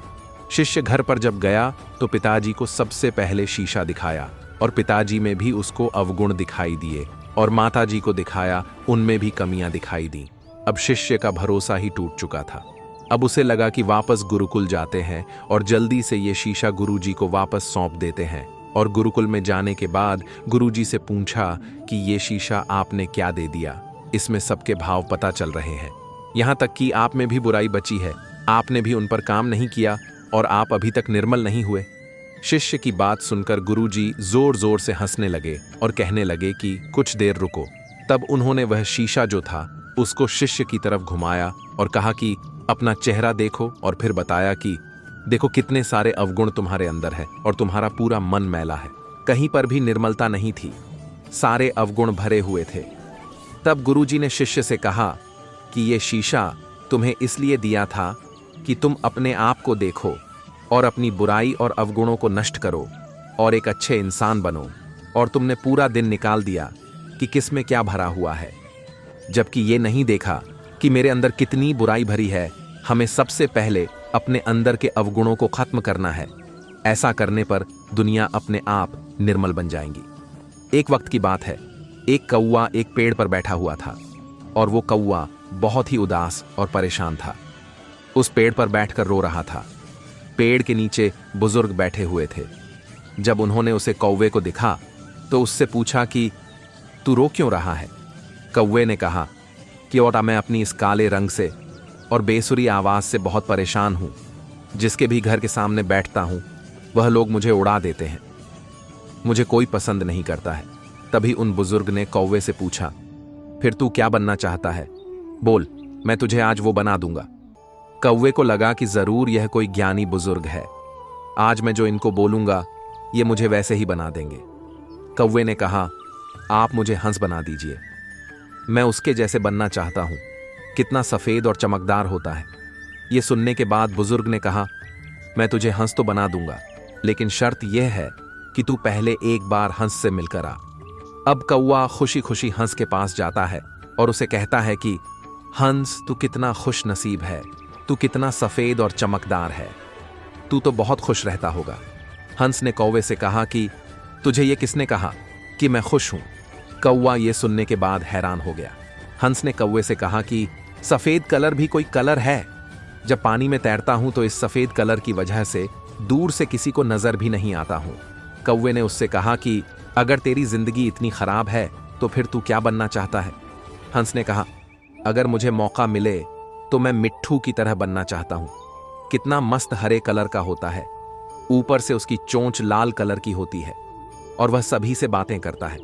शिष्य घर पर जब गया तो पिताजी को सबसे पहले शीशा दिखाया और पिताजी में भी उसको अवगुण दिखाई दिए और माताजी को दिखाया, उनमें भी कमियां दिखाई दी। अब शिष्य का भरोसा ही टूट चुका था। अब उसे लगा कि वापस गुरुकुल जाते हैं और जल्दी से ये शीशा गुरुजी को वापस सौंप देते हैं। और गुरुकुल में जाने के बाद गुरुजी से पूछा कि ये शीशा आपने क्या दे दिया? इसमें सबके भाव पता चल रहे हैं, यहाँ तक कि आप में भी बुराई बची है। आपने भी उन पर काम नहीं किया और आप अभी तक निर्मल नहीं हुए। शिष्य की बात सुनकर गुरुजी जोर जोर से हंसने लगे और कहने लगे कि कुछ देर रुको। तब उन्होंने वह शीशा जो था उसको शिष्य की तरफ घुमाया और कहा कि अपना चेहरा देखो, और फिर बताया कि देखो कितने सारे अवगुण तुम्हारे अंदर है और तुम्हारा पूरा मन मैला है, कहीं पर भी निर्मलता नहीं थी, सारे अवगुण भरे हुए थे। तब गुरुजी ने शिष्य से कहा कि ये शीशा तुम्हें इसलिए दिया था कि तुम अपने आप को देखो और अपनी बुराई और अवगुणों को नष्ट करो और एक अच्छे इंसान बनो, और तुमने पूरा दिन निकाल दिया कि किस में क्या भरा हुआ है, जबकि ये नहीं देखा कि मेरे अंदर कितनी बुराई भरी है। हमें सबसे पहले अपने अंदर के अवगुणों को खत्म करना है। ऐसा करने पर दुनिया अपने आप निर्मल बन जाएंगी। एक वक्त की बात है, एक कौवा एक पेड़ पर बैठा हुआ था और वो कौवा बहुत ही उदास और परेशान था। उस पेड़ पर बैठकर रो रहा था। पेड़ के नीचे बुजुर्ग बैठे हुए थे। जब उन्होंने उसे कौवे को दिखा तो उससे पूछा कि तू रो क्यों रहा है? कौवे ने कहा कि और मैं अपनी इस काले रंग से और बेसुरी आवाज से बहुत परेशान हूं। जिसके भी घर के सामने बैठता हूं वह लोग मुझे उड़ा देते हैं, मुझे कोई पसंद नहीं करता है। तभी उन बुजुर्ग ने कौवे से पूछा, फिर तू क्या बनना चाहता है? बोल, मैं तुझे आज वो बना दूंगा। कौवे को लगा कि जरूर यह कोई ज्ञानी बुजुर्ग है, आज मैं जो इनको बोलूंगा ये मुझे वैसे ही बना देंगे। कौवे ने कहा, आप मुझे हंस बना दीजिए, मैं उसके जैसे बनना चाहता हूं, कितना सफेद और चमकदार होता है। यह सुनने के बाद बुजुर्ग ने कहा, मैं तुझे हंस तो बना दूंगा, लेकिन शर्त यह है कि तू पहले एक बार हंस से मिलकर आ। अब कौवा खुशी खुशी हंस के पास जाता है और उसे कहता है कि हंस, तू कितना खुश नसीब है, तू कितना सफेद और चमकदार है, तू तो बहुत खुश रहता होगा। हंस ने कौवे से कहा कि तुझे ये किसने कहा कि मैं खुश हूं? कौवा ये सुनने के बाद हैरान हो गया। हंस ने कौवे से कहा कि सफेद कलर भी कोई कलर है? जब पानी में तैरता हूं तो इस सफेद कलर की वजह से दूर से किसी को नजर भी नहीं आता हूं। कौवे ने उससे कहा कि अगर तेरी जिंदगी इतनी खराब है तो फिर तू क्या बनना चाहता है? हंस ने कहा, अगर मुझे मौका मिले तो मैं मिट्ठू की तरह बनना चाहता हूं। कितना मस्त हरे कलर का होता है, ऊपर से उसकी चोंच लाल कलर की होती है और वह सभी से बातें करता है।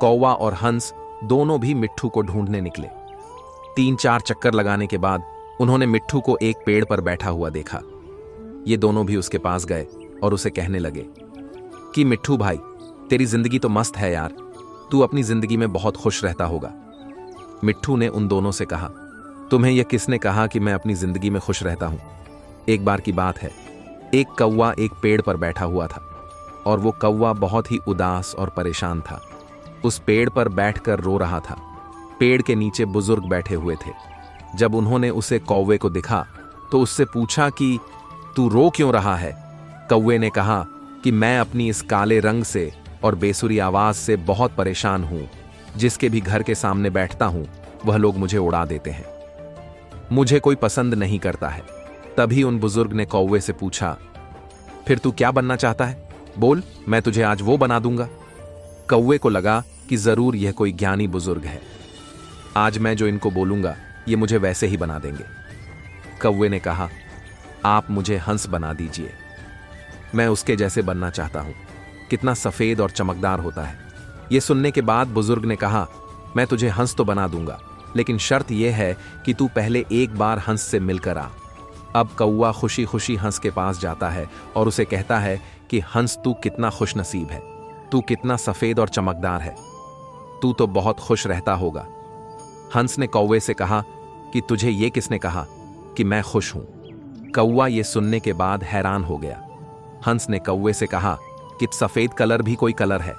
कौवा और हंस दोनों भी मिट्ठू को ढूंढने निकले। 3-4 चक्कर लगाने के बाद उन्होंने मिट्ठू को एक पेड़ पर बैठा हुआ देखा। ये दोनों भी उसके पास गए और उसे कहने लगे कि मिट्ठू भाई, तेरी जिंदगी तो मस्त है यार, तू अपनी जिंदगी में बहुत खुश रहता होगा। मिट्ठू ने उन दोनों से कहा, तुम्हें यह किसने कहा कि मैं अपनी जिंदगी में खुश रहता हूं? एक बार की बात है, एक कौवा एक पेड़ पर बैठा हुआ था और वो कौवा बहुत ही उदास और परेशान था। उस पेड़ पर बैठकर रो रहा था। पेड़ के नीचे बुजुर्ग बैठे हुए थे। जब उन्होंने उसे कौवे को दिखा तो उससे पूछा कि तू रो क्यों रहा है? कौवे ने कहा कि मैं अपनी इस काले रंग से और बेसुरी आवाज से बहुत परेशान हूं। जिसके भी घर के सामने बैठता हूं वह लोग मुझे उड़ा देते हैं, मुझे कोई पसंद नहीं करता है। तभी उन बुजुर्ग ने कौवे से पूछा, फिर तू क्या बनना चाहता है? बोल, मैं तुझे आज वो बना दूंगा। कौवे को लगा कि जरूर यह कोई ज्ञानी बुजुर्ग है, आज मैं जो इनको बोलूंगा ये मुझे वैसे ही बना देंगे। कौवे ने कहा, आप मुझे हंस बना दीजिए, मैं उसके जैसे बनना चाहता हूं, कितना सफेद और चमकदार होता है। यह सुनने के बाद बुजुर्ग ने कहा, मैं तुझे हंस तो बना दूंगा, लेकिन शर्त यह है कि तू पहले एक बार हंस से मिलकर आ। अब कौवा खुशी खुशी हंस के पास जाता है और उसे कहता है कि हंस, तू कितना खुश नसीब है, तू कितना सफेद और चमकदार है, तू तो बहुत खुश रहता होगा। हंस ने कौवे से कहा कि तुझे ये किसने कहा कि मैं खुश हूं? कौवा ये सुनने के बाद हैरान हो गया। हंस ने कौवे से कहा कि सफेद कलर भी कोई कलर है?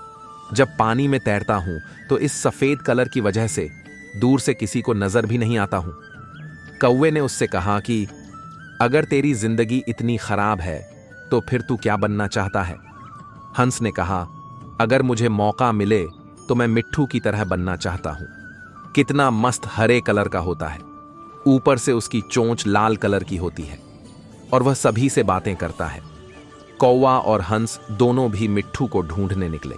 जब पानी में तैरता हूं तो इस सफेद कलर की वजह से दूर से किसी को नजर भी नहीं आता हूं। कौवे ने उससे कहा कि अगर तेरी जिंदगी इतनी खराब है तो फिर तू क्या बनना चाहता है? हंस ने कहा, अगर मुझे मौका मिले तो मैं मिट्ठू की तरह बनना चाहता हूं। कितना मस्त हरे कलर का होता है, ऊपर से उसकी चोंच लाल कलर की होती है और वह सभी से बातें करता है। कौवा और हंस दोनों भी मिट्ठू को ढूंढने निकले।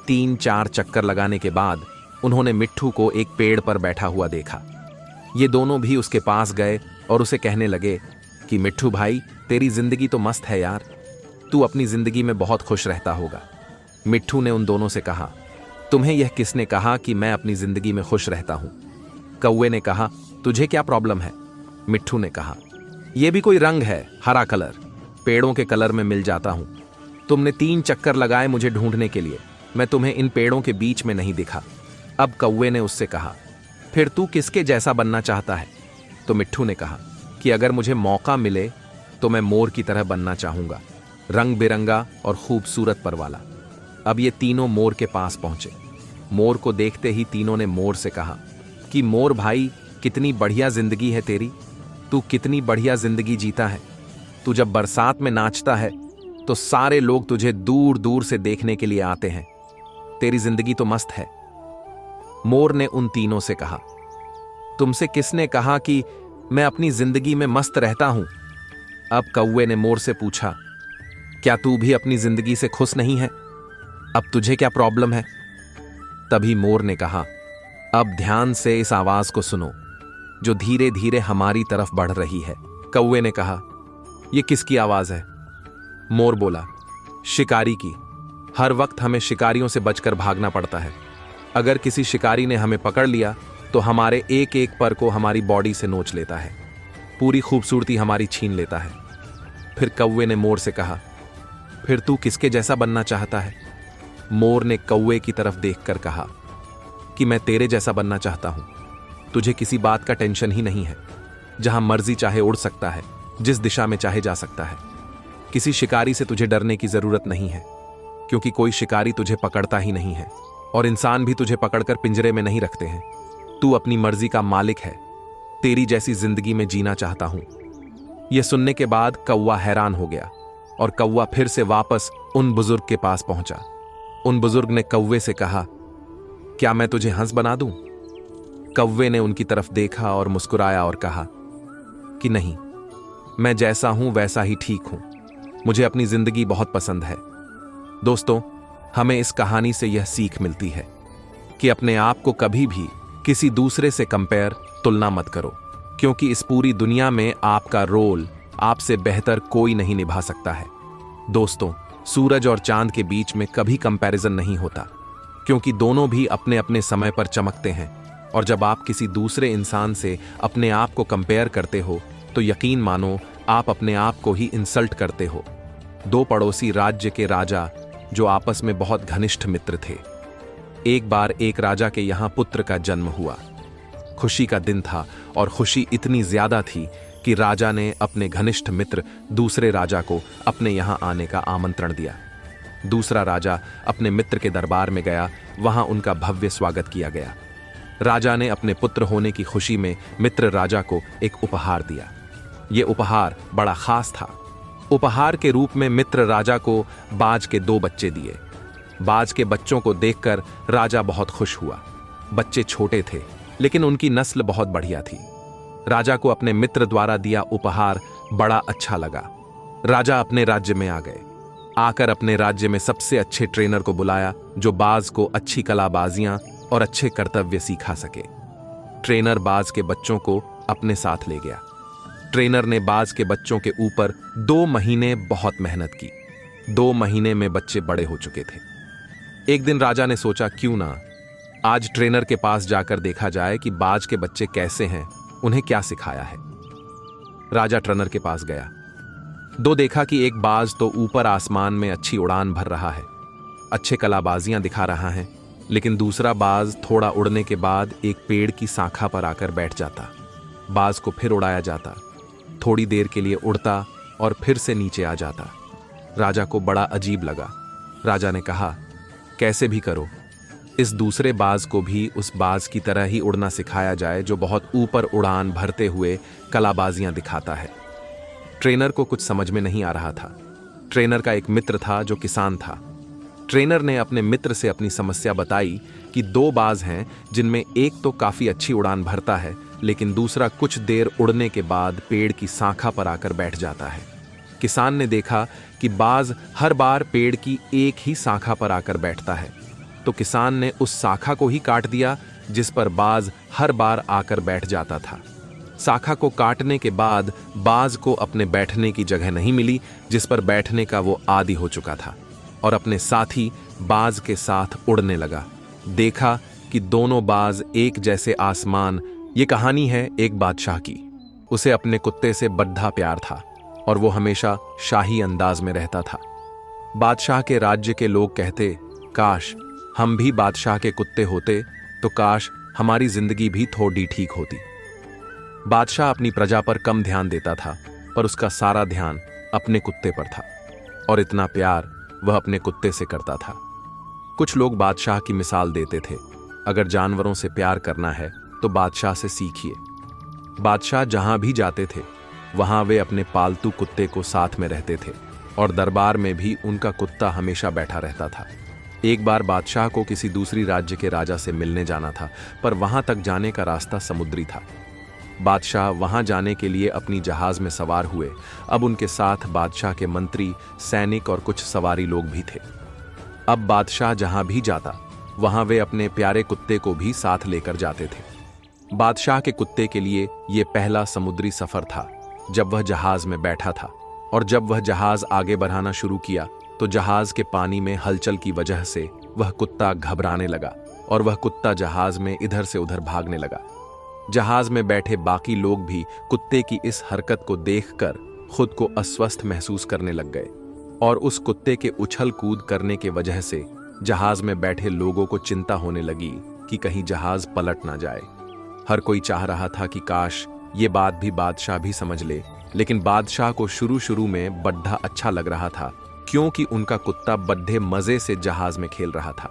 3-4 चक्कर लगाने के बाद उन्होंने मिट्ठू को एक पेड़ पर बैठा हुआ देखा। ये दोनों भी उसके पास गए और उसे कहने लगे कि मिट्ठू भाई, तेरी जिंदगी तो मस्त है यार, तू अपनी जिंदगी में बहुत खुश रहता होगा। मिट्ठू ने उन दोनों से कहा, तुम्हें यह किसने कहा कि मैं अपनी जिंदगी में खुश रहता हूं? कौवे ने कहा, तुझे क्या प्रॉब्लम है? मिट्ठू ने कहा, यह भी कोई रंग है, हरा कलर, पेड़ों के कलर में मिल जाता हूं। तुमने 3 चक्कर लगाए मुझे ढूंढने के लिए, मैं तुम्हें इन पेड़ों के बीच में नहीं दिखा। अब कौवे ने उससे कहा, फिर तू किसके जैसा बनना चाहता है? तो मिट्ठू ने कहा कि अगर मुझे मौका मिले तो मैं मोर की तरह बनना चाहूंगा, रंग बिरंगा और खूबसूरत पर वाला। अब ये तीनों मोर के पास पहुंचे। मोर को देखते ही तीनों ने मोर से कहा कि मोर भाई, कितनी बढ़िया जिंदगी है तेरी, तू कितनी बढ़िया जिंदगी जीता है। तू जब बरसात में नाचता है तो सारे लोग तुझे दूर दूर से देखने के लिए आते हैं। तेरी जिंदगी तो मस्त है। मोर ने उन तीनों से कहा, तुमसे किसने कहा कि मैं अपनी जिंदगी में मस्त रहता हूं? अब कौवे ने मोर से पूछा, क्या तू भी अपनी जिंदगी से खुश नहीं है? अब तुझे क्या प्रॉब्लम है? तभी मोर ने कहा, अब ध्यान से इस आवाज को सुनो जो धीरे धीरे हमारी तरफ बढ़ रही है। कौवे ने कहा, यह किसकी आवाज है? मोर बोला, शिकारी की। हर वक्त हमें शिकारियों से बचकर भागना पड़ता है। अगर किसी शिकारी ने हमें पकड़ लिया तो हमारे एक एक पर को हमारी बॉडी से नोच लेता है, पूरी खूबसूरती हमारी छीन लेता है। फिर कौवे ने मोर से कहा, फिर तू किसके जैसा बनना चाहता है? मोर ने कौवे की तरफ देखकर कहा कि मैं तेरे जैसा बनना चाहता हूं। तुझे किसी बात का टेंशन ही नहीं है, जहां मर्जी चाहे उड़ सकता है, जिस दिशा में चाहे जा सकता है। किसी शिकारी से तुझे डरने की जरूरत नहीं है, क्योंकि कोई शिकारी तुझे पकड़ता ही नहीं है और इंसान भी तुझे पकड़कर पिंजरे में नहीं रखते हैं। तू अपनी मर्जी का मालिक है। तेरी जैसी जिंदगी में जीना चाहता हूं। यह सुनने के बाद कौवा हैरान हो गया और कौवा फिर से वापस उन बुजुर्ग के पास पहुंचा। उन बुजुर्ग ने कौवे से कहा, क्या मैं तुझे हंस बना दूं? कौवे ने उनकी तरफ देखा और मुस्कुराया और कहा कि नहीं, मैं जैसा हूं वैसा ही ठीक हूं। मुझे अपनी जिंदगी बहुत पसंद है। दोस्तों, हमें इस कहानी से यह सीख मिलती है कि अपने आप को कभी भी किसी दूसरे से कंपेयर, तुलना मत करो, क्योंकि इस पूरी दुनिया में आपका रोल आपसे बेहतर कोई नहीं निभा सकता है। दोस्तों, सूरज और चांद के बीच में कभी कंपैरिजन नहीं होता, क्योंकि दोनों भी अपने अपने समय पर चमकते हैं। और जब आप किसी दूसरे इंसान से अपने आप को कंपेयर करते हो तो यकीन मानो आप अपने आप को ही इंसल्ट करते हो। 2 पड़ोसी राज्य के राजा जो आपस में बहुत घनिष्ठ मित्र थे। एक बार एक राजा के यहां पुत्र का जन्म हुआ। खुशी का दिन था और खुशी इतनी ज्यादा थी कि राजा ने अपने घनिष्ठ मित्र दूसरे राजा को अपने यहां आने का आमंत्रण दिया। दूसरा राजा अपने मित्र के दरबार में गया, वहां उनका भव्य स्वागत किया गया। राजा ने अपने पुत्र होने की खुशी में मित्र राजा को एक उपहार दिया। यह उपहार बड़ा खास था। उपहार के रूप में मित्र राजा को बाज के 2 बच्चे दिए। बाज के बच्चों को देखकर राजा बहुत खुश हुआ। बच्चे छोटे थे, लेकिन उनकी नस्ल बहुत बढ़िया थी। राजा को अपने मित्र द्वारा दिया उपहार बड़ा अच्छा लगा। राजा अपने राज्य में आ गए। आकर अपने राज्य में सबसे अच्छे ट्रेनर को बुलाया, जो बाज को अच्छी कलाबाजियां और अच्छे कर्तव्य सिखा सके। ट्रेनर बाज के बच्चों को अपने साथ ले गया। ट्रेनर ने बाज के बच्चों के ऊपर 2 महीने बहुत मेहनत की। 2 महीने में बच्चे बड़े हो चुके थे। एक दिन राजा ने सोचा, क्यों ना आज ट्रेनर के पास जाकर देखा जाए कि बाज के बच्चे कैसे हैं, उन्हें क्या सिखाया है। राजा ट्रेनर के पास गया। देखा कि एक बाज तो ऊपर आसमान में अच्छी उड़ान भर रहा है, अच्छे कलाबाजियां दिखा रहा है, लेकिन दूसरा बाज थोड़ा उड़ने के बाद एक पेड़ की शाखा पर आकर बैठ जाता। बाज को फिर उड़ाया जाता, थोड़ी देर के लिए उड़ता और फिर से नीचे आ जाता। राजा को बड़ा अजीब लगा। राजा ने कहा, कैसे भी करो, इस दूसरे बाज को भी उस बाज की तरह ही उड़ना सिखाया जाए जो बहुत ऊपर उड़ान भरते हुए कलाबाजियां दिखाता है। ट्रेनर को कुछ समझ में नहीं आ रहा था। ट्रेनर का एक मित्र था जो किसान था। ट्रेनर ने अपने मित्र से अपनी समस्या बताई कि 2 बाज हैं जिनमें एक तो काफी अच्छी उड़ान भरता है, लेकिन दूसरा कुछ देर उड़ने के बाद पेड़ की शाखा पर आकर बैठ जाता है। किसान ने देखा कि बाज हर बार पेड़ की एक ही शाखा पर आकर बैठता है, तो किसान ने उस शाखा को ही काट दिया जिस पर बाज हर बार आकर बैठ जाता था। शाखा को काटने के बाद बाज को अपने बैठने की जगह नहीं मिली जिस पर बैठने का वो आदी हो चुका था, और अपने साथी बाज के साथ उड़ने लगा। देखा कि दोनों बाज एक जैसे आसमान ये कहानी है एक बादशाह की। उसे अपने कुत्ते से बद्धा प्यार था और वो हमेशा शाही अंदाज में रहता था। बादशाह के राज्य के लोग कहते, काश हम भी बादशाह के कुत्ते होते तो काश हमारी जिंदगी भी थोड़ी ठीक होती। बादशाह अपनी प्रजा पर कम ध्यान देता था, पर उसका सारा ध्यान अपने कुत्ते पर था और इतना प्यार वह अपने कुत्ते से करता था। कुछ लोग बादशाह की मिसाल देते थे, अगर जानवरों से प्यार करना है तो बादशाह से सीखिए। बादशाह जहां भी जाते थे वहां वे अपने पालतू कुत्ते को साथ में रहते थे और दरबार में भी उनका कुत्ता हमेशा बैठा रहता था। एक बार बादशाह को किसी दूसरी राज्य के राजा से मिलने जाना था, पर वहां तक जाने का रास्ता समुद्री था। बादशाह वहां जाने के लिए अपनी जहाज में सवार हुए। अब उनके साथ बादशाह के मंत्री, सैनिक और कुछ सवारी लोग भी थे। अब बादशाह जहां भी जाता वहां वे अपने प्यारे कुत्ते को भी साथ लेकर जाते थे। बादशाह के कुत्ते के लिए यह पहला समुद्री सफर था जब वह जहाज में बैठा था, और जब वह जहाज आगे बढ़ाना शुरू किया तो जहाज के पानी में हलचल की वजह से वह कुत्ता घबराने लगा और वह कुत्ता जहाज में इधर से उधर भागने लगा। जहाज में बैठे बाकी लोग भी कुत्ते की इस हरकत को देखकर खुद को अस्वस्थ महसूस करने लग गए और उस कुत्ते के उछल कूद करने के वजह से जहाज में बैठे लोगों को चिंता होने लगी कि कहीं जहाज पलट ना जाए। हर कोई चाह रहा था कि काश ये बात भी बादशाह भी समझ ले, लेकिन बादशाह को शुरू में बड्ढा अच्छा लग रहा था क्योंकि उनका कुत्ता बड्ढे मजे से जहाज में खेल रहा था।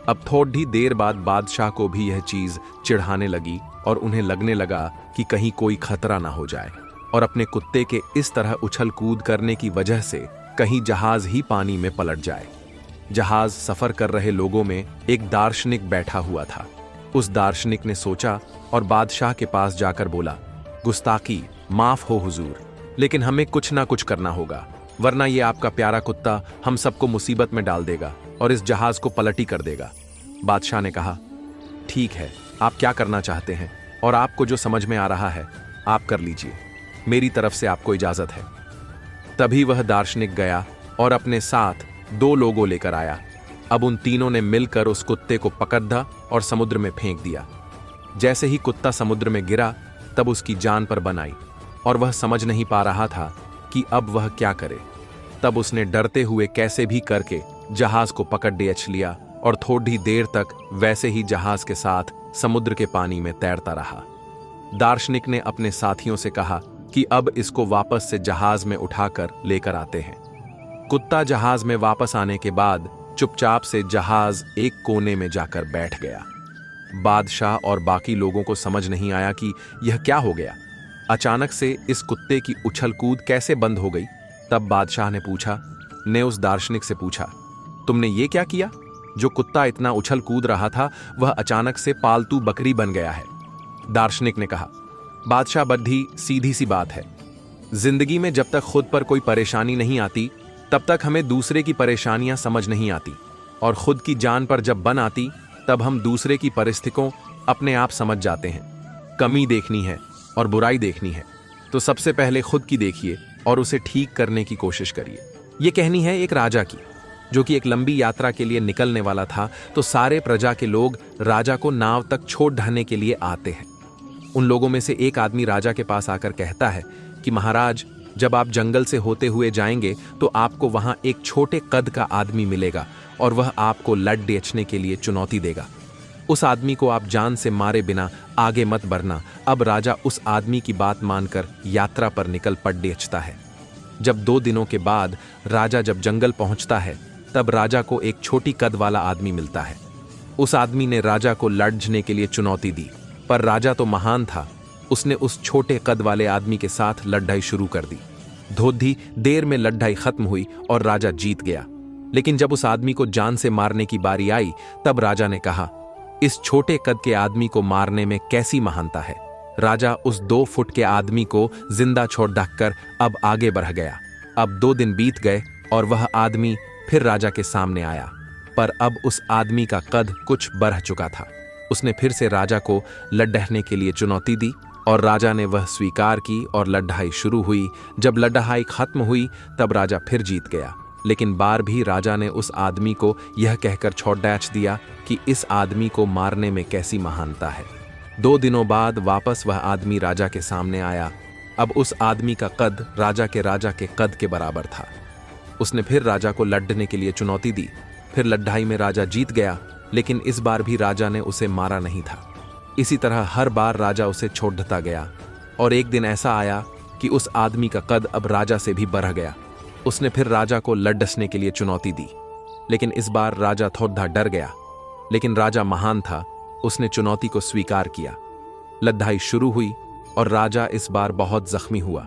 अब थोड़ी देर बाद बादशाह को भी यह चीज चिढ़ाने लगी और उन्हें लगने लगा कि कहीं कोई खतरा ना हो जाए और अपने कुत्ते के इस तरह उछल कूद करने की वजह से कहीं जहाज ही पानी में पलट जाए। जहाज सफर कर रहे लोगों में एक दार्शनिक बैठा हुआ था। उस दार्शनिक ने सोचा और बादशाह के पास जाकर बोला, गुस्ताखी माफ हो हुजूर, लेकिन हमें कुछ ना कुछ करना होगा, वरना ये आपका प्यारा कुत्ता हम सबको मुसीबत में डाल देगा और इस जहाज को पलटी कर देगा। बादशाह ने कहा, ठीक है, आप क्या करना चाहते हैं और आपको जो समझ में आ रहा है आप कर लीजिए, मेरी तरफ से आपको इजाजत है। तभी वह दार्शनिक गया और अपने साथ 2 लोगों लेकर आया। अब उन तीनों ने मिलकर उस कुत्ते को पकड़ा और समुद्र में फेंक दिया। जैसे ही कुत्ता समुद्र में गिरा तब उसकी जान पर बन आई और वह समझ नहीं पा रहा था कि अब वह क्या करे। तब उसने डरते हुए कैसे भी करके जहाज को पकड़ लिया और थोड़ी देर तक वैसे ही जहाज के साथ समुद्र के पानी में तैरता रहा। दार्शनिक ने अपने साथियों से कहा कि अब इसको वापस से जहाज में उठाकर लेकर आते हैं। कुत्ता जहाज में वापस आने के बाद चुपचाप से जहाज एक कोने में जाकर बैठ गया। बादशाह और बाकी लोगों को समझ नहीं आया कि यह क्या हो गया। अचानक से इस कुत्ते की उछल कूद कैसे बंद हो गई। तब बादशाह ने उस दार्शनिक से पूछा, तुमने ये क्या किया? जो कुत्ता इतना उछल कूद रहा था वह अचानक से पालतू बकरी बन गया है। दार्शनिक ने कहा, बादशाह बद्धी, सीधी सी बात है, जिंदगी में जब तक खुद पर कोई परेशानी नहीं आती तब तक हमें दूसरे की परेशानियां समझ नहीं आती, और खुद की जान पर जब बन आती तब हम दूसरे की परिस्थितियों अपने आप समझ जाते हैं। कमी देखनी है और बुराई देखनी है तो सबसे पहले खुद की देखिए और उसे ठीक करने की कोशिश करिए। ये कहनी है एक राजा की, जो कि एक लंबी यात्रा के लिए निकलने वाला था, तो सारे प्रजा के लोग राजा को नाव तक छोड़ ढाने के लिए आते हैं। उन लोगों में से एक आदमी राजा के पास आकर कहता है कि महाराज, जब आप जंगल से होते हुए जाएंगे तो आपको वहां एक छोटे कद का आदमी मिलेगा और वह आपको लड़ बेचने के लिए चुनौती देगा। उस आदमी को आप जान से मारे बिना आगे मत बढ़ना। अब राजा उस आदमी की बात मानकर यात्रा पर निकल पड़ता है। जब 2 दिनों के बाद राजा जब जंगल पहुंचता है तब राजा को एक छोटी कद वाला आदमी मिलता है। उस आदमी ने राजा को लड़ने के लिए चुनौती दी, पर राजा तो महान था, उसने उस छोटे कद वाले आदमी के साथ लड़ाई शुरू कर दी। थोड़ी देर में लड़ाई खत्म हुई और राजा जीत गया। लेकिन जब उस आदमी को जान से मारने की बारी आई तब राजा ने कहा, इस छोटे कद के आदमी को मारने में कैसी महानता है। राजा उस 2 फुट के आदमी को जिंदा छोड़ ढककर अब आगे बढ़ गया। अब 2 दिन बीत गए और वह आदमी फिर राजा के सामने आया, पर अब उस आदमी का कद कुछ बढ़ चुका था। उसने फिर से राजा को लड़ने के लिए चुनौती दी और राजा ने वह स्वीकार की और लड़ाई शुरू हुई। जब लड़ाई खत्म हुई तब राजा फिर जीत गया, लेकिन बार भी राजा ने उस आदमी को यह कहकर छोड़ दिया कि इस आदमी को मारने में कैसी महानता है। 2 दिनों बाद वापस वह आदमी राजा के सामने आया। अब उस आदमी का कद राजा के कद के बराबर था। उसने फिर राजा को लड़ने के लिए चुनौती दी। फिर लड़ाई में राजा जीत गया, लेकिन इस बार भी राजा ने उसे मारा नहीं था। इसी तरह हर बार राजा उसे छोड़ता गया और एक दिन ऐसा आया कि उस आदमी का कद अब राजा से भी बढ़ गया। उसने फिर राजा को लड़ने के लिए चुनौती दी, लेकिन इस बार राजा थोड़ा डर गया। लेकिन राजा महान था, उसने चुनौती को स्वीकार किया। लड़ाई शुरू हुई और राजा इस बार बहुत जख्मी हुआ,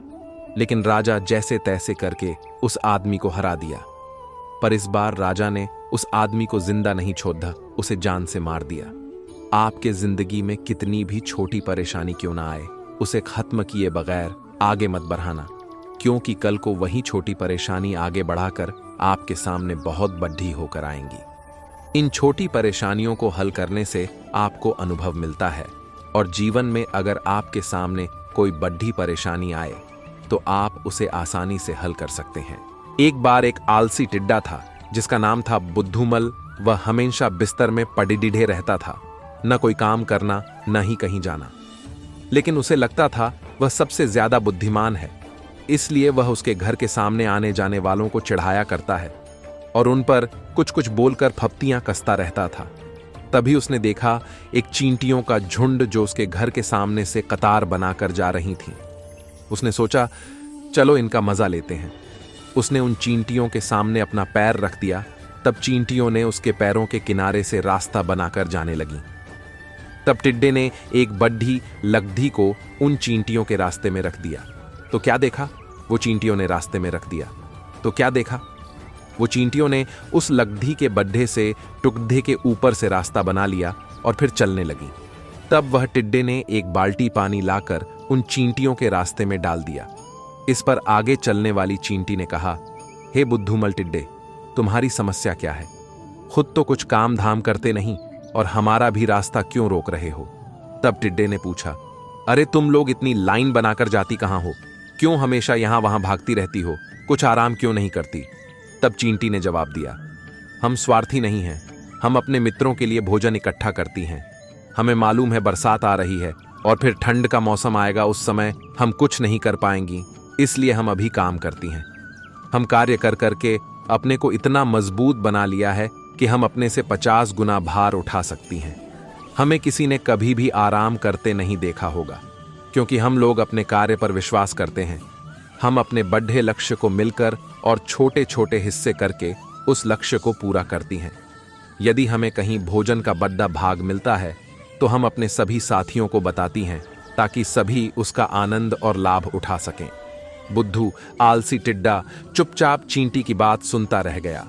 लेकिन राजा जैसे तैसे करके उस आदमी को हरा दिया। पर इस बार राजा ने उस आदमी को जिंदा नहीं छोड़ा, उसे जान से मार दिया। आपके जिंदगी में कितनी भी छोटी परेशानी क्यों ना आए, उसे खत्म किए बगैर आगे मत बढ़ाना, क्योंकि कल को वही छोटी परेशानी आगे बढ़ाकर आपके सामने बहुत बड़ी होकर आएंगी। इन छोटी परेशानियों को हल करने से आपको अनुभव मिलता है और जीवन में अगर आपके सामने कोई बड़ी परेशानी आए तो आप उसे आसानी से हल कर सकते हैं। एक बार एक आलसी टिड्डा था जिसका नाम था बुद्धूमल। वह हमेशा बिस्तर में पड़े रहता था, न कोई काम करना न ही कहीं जाना। लेकिन उसे लगता था वह सबसे ज्यादा बुद्धिमान है, इसलिए वह उसके घर के सामने आने जाने वालों को चिढ़ाया करता है और उन पर कुछ कुछ बोलकर फप्तियां कसता रहता था। तभी उसने देखा एक चींटियों का झुंड जो उसके घर के सामने से कतार बनाकर जा रही थी। उसने सोचा, चलो इनका मजा लेते हैं। उसने उन चींटियों के सामने अपना पैर रख दिया। तब चींटियों ने उसके पैरों के किनारे से रास्ता बनाकर जाने लगी। तब टिड्डे ने एक बड्ढी लकड़ी को उन चींटियों के रास्ते में रख दिया। तो क्या देखा? वो चींटियों ने रास्ते में रख दिया तो क्या देखा? वो चींटियों ने उस लकड़ी के बड्ढे से टुकड़े के ऊपर से रास्ता बना लिया और फिर चलने लगी। तब वह टिड्डे ने एक बाल्टी पानी लाकर उन चींटियों के रास्ते में डाल दिया। इस पर आगे चलने वाली चींटी ने कहा, हे बुद्धूमल टिड्डे, तुम्हारी समस्या क्या है? खुद तो कुछ काम धाम करते नहीं और हमारा भी रास्ता क्यों रोक रहे हो? तब टिड्डे ने पूछा, अरे तुम लोग इतनी लाइन बनाकर जाती कहां हो? क्यों हमेशा यहां वहां भागती रहती हो? कुछ आराम क्यों नहीं करती? तब चींटी ने जवाब दिया, हम स्वार्थी नहीं हैं, हम अपने मित्रों के लिए भोजन इकट्ठा करती हैं। हमें मालूम है बरसात आ रही है और फिर ठंड का मौसम आएगा, उस समय हम कुछ नहीं कर पाएंगी, इसलिए हम अभी काम करती हैं। हम कार्य कर करके अपने को इतना मजबूत बना लिया है कि हम अपने से 50 गुना भार उठा सकती हैं। हमें किसी ने कभी भी आराम करते नहीं देखा होगा, क्योंकि हम लोग अपने कार्य पर विश्वास करते हैं। हम अपने बड़े लक्ष्य को मिलकर और छोटे छोटे हिस्से करके उस लक्ष्य को पूरा करती हैं। यदि हमें कहीं भोजन का बड़ा भाग मिलता है तो हम अपने सभी साथियों को बताती हैं, ताकि सभी उसका आनंद और लाभ उठा सकें। बुद्धू आलसी टिड्डा चुपचाप चींटी की बात सुनता रह गया।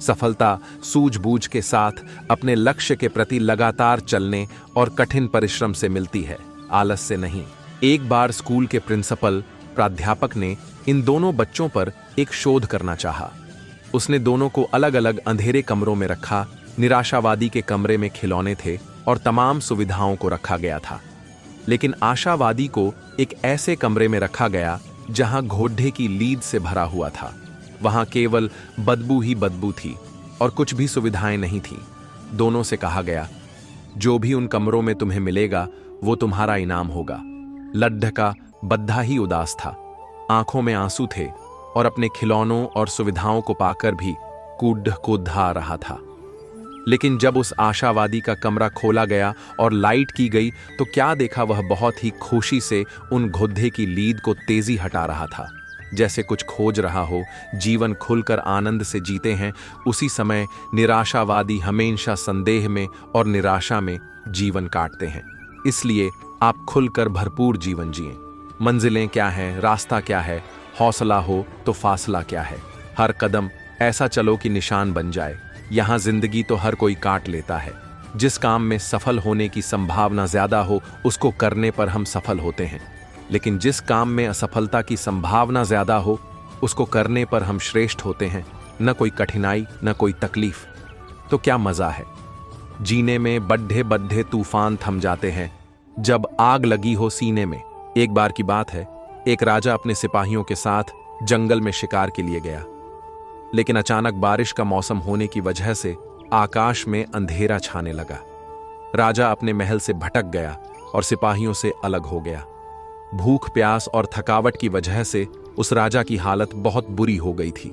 सफलता सूझबूझ के साथ अपने लक्ष्य के प्रति लगातार चलने और कठिन परिश्रम से मिलती है, आलस से नहीं। एक बार स्कूल के प्रिंसिपल प्राध्यापक ने इन दोनों बच्चों पर एक शोध करना चाहा। उसने दोनों को अलग अलग अंधेरे कमरों में रखा। निराशावादी के कमरे में खिलौने थे और तमाम सुविधाओं को रखा गया था, लेकिन आशावादी को एक ऐसे कमरे में रखा गया जहां घोड़े की लीद से भरा हुआ था। वहां केवल बदबू ही बदबू थी और कुछ भी सुविधाएं नहीं थी। दोनों से कहा गया, जो भी उन कमरों में तुम्हें मिलेगा वो तुम्हारा इनाम होगा। लड्ढका बद्धा ही उदास था, आंखों में आंसू थे और अपने खिलौनों और सुविधाओं को पाकर भी कूद रहा था। लेकिन जब उस आशावादी का कमरा खोला गया और लाइट की गई तो क्या देखा, वह बहुत ही खुशी से उन घोड़े की लीद को तेजी हटा रहा था, जैसे कुछ खोज रहा हो। जीवन खुलकर आनंद से जीते हैं, उसी समय निराशावादी हमेशा संदेह में और निराशा में जीवन काटते हैं। इसलिए आप खुलकर भरपूर जीवन जिएं। मंजिलें क्या हैं, रास्ता क्या है, हौसला हो तो फासला क्या है। हर कदम ऐसा चलो कि निशान बन जाए। यहाँ जिंदगी तो हर कोई काट लेता है। जिस काम में सफल होने की संभावना ज्यादा हो उसको करने पर हम सफल होते हैं, लेकिन जिस काम में असफलता की संभावना ज्यादा हो उसको करने पर हम श्रेष्ठ होते हैं। न कोई कठिनाई न कोई तकलीफ, तो क्या मजा है जीने में। बड्ढे बड्ढे तूफान थम जाते हैं जब आग लगी हो सीने में। एक बार की बात है, एक राजा अपने सिपाहियों के साथ जंगल में शिकार के लिए गया, लेकिन अचानक बारिश का मौसम होने की वजह से आकाश में अंधेरा छाने लगा। राजा अपने महल से भटक गया और सिपाहियों से अलग हो गया। भूख, प्यास और थकावट की वजह से उस राजा की हालत बहुत बुरी हो गई थी।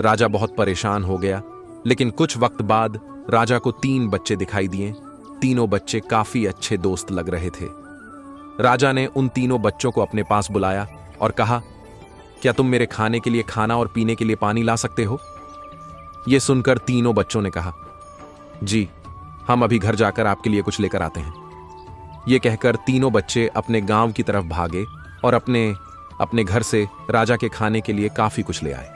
राजा बहुत परेशान हो गया, लेकिन कुछ वक्त बाद राजा को 3 बच्चे दिखाई दिए। तीनों बच्चे काफी अच्छे दोस्त लग रहे थे। राजा ने उन तीनों बच्चों को अपने पास बुलाया और कहा, क्या तुम मेरे खाने के लिए खाना और पीने के लिए पानी ला सकते हो? यह सुनकर तीनों बच्चों ने कहा, जी, हम अभी घर जाकर आपके लिए कुछ लेकर आते हैं। यह कहकर तीनों बच्चे अपने गांव की तरफ भागे और अपने घर से राजा के खाने के लिए काफी कुछ ले आए।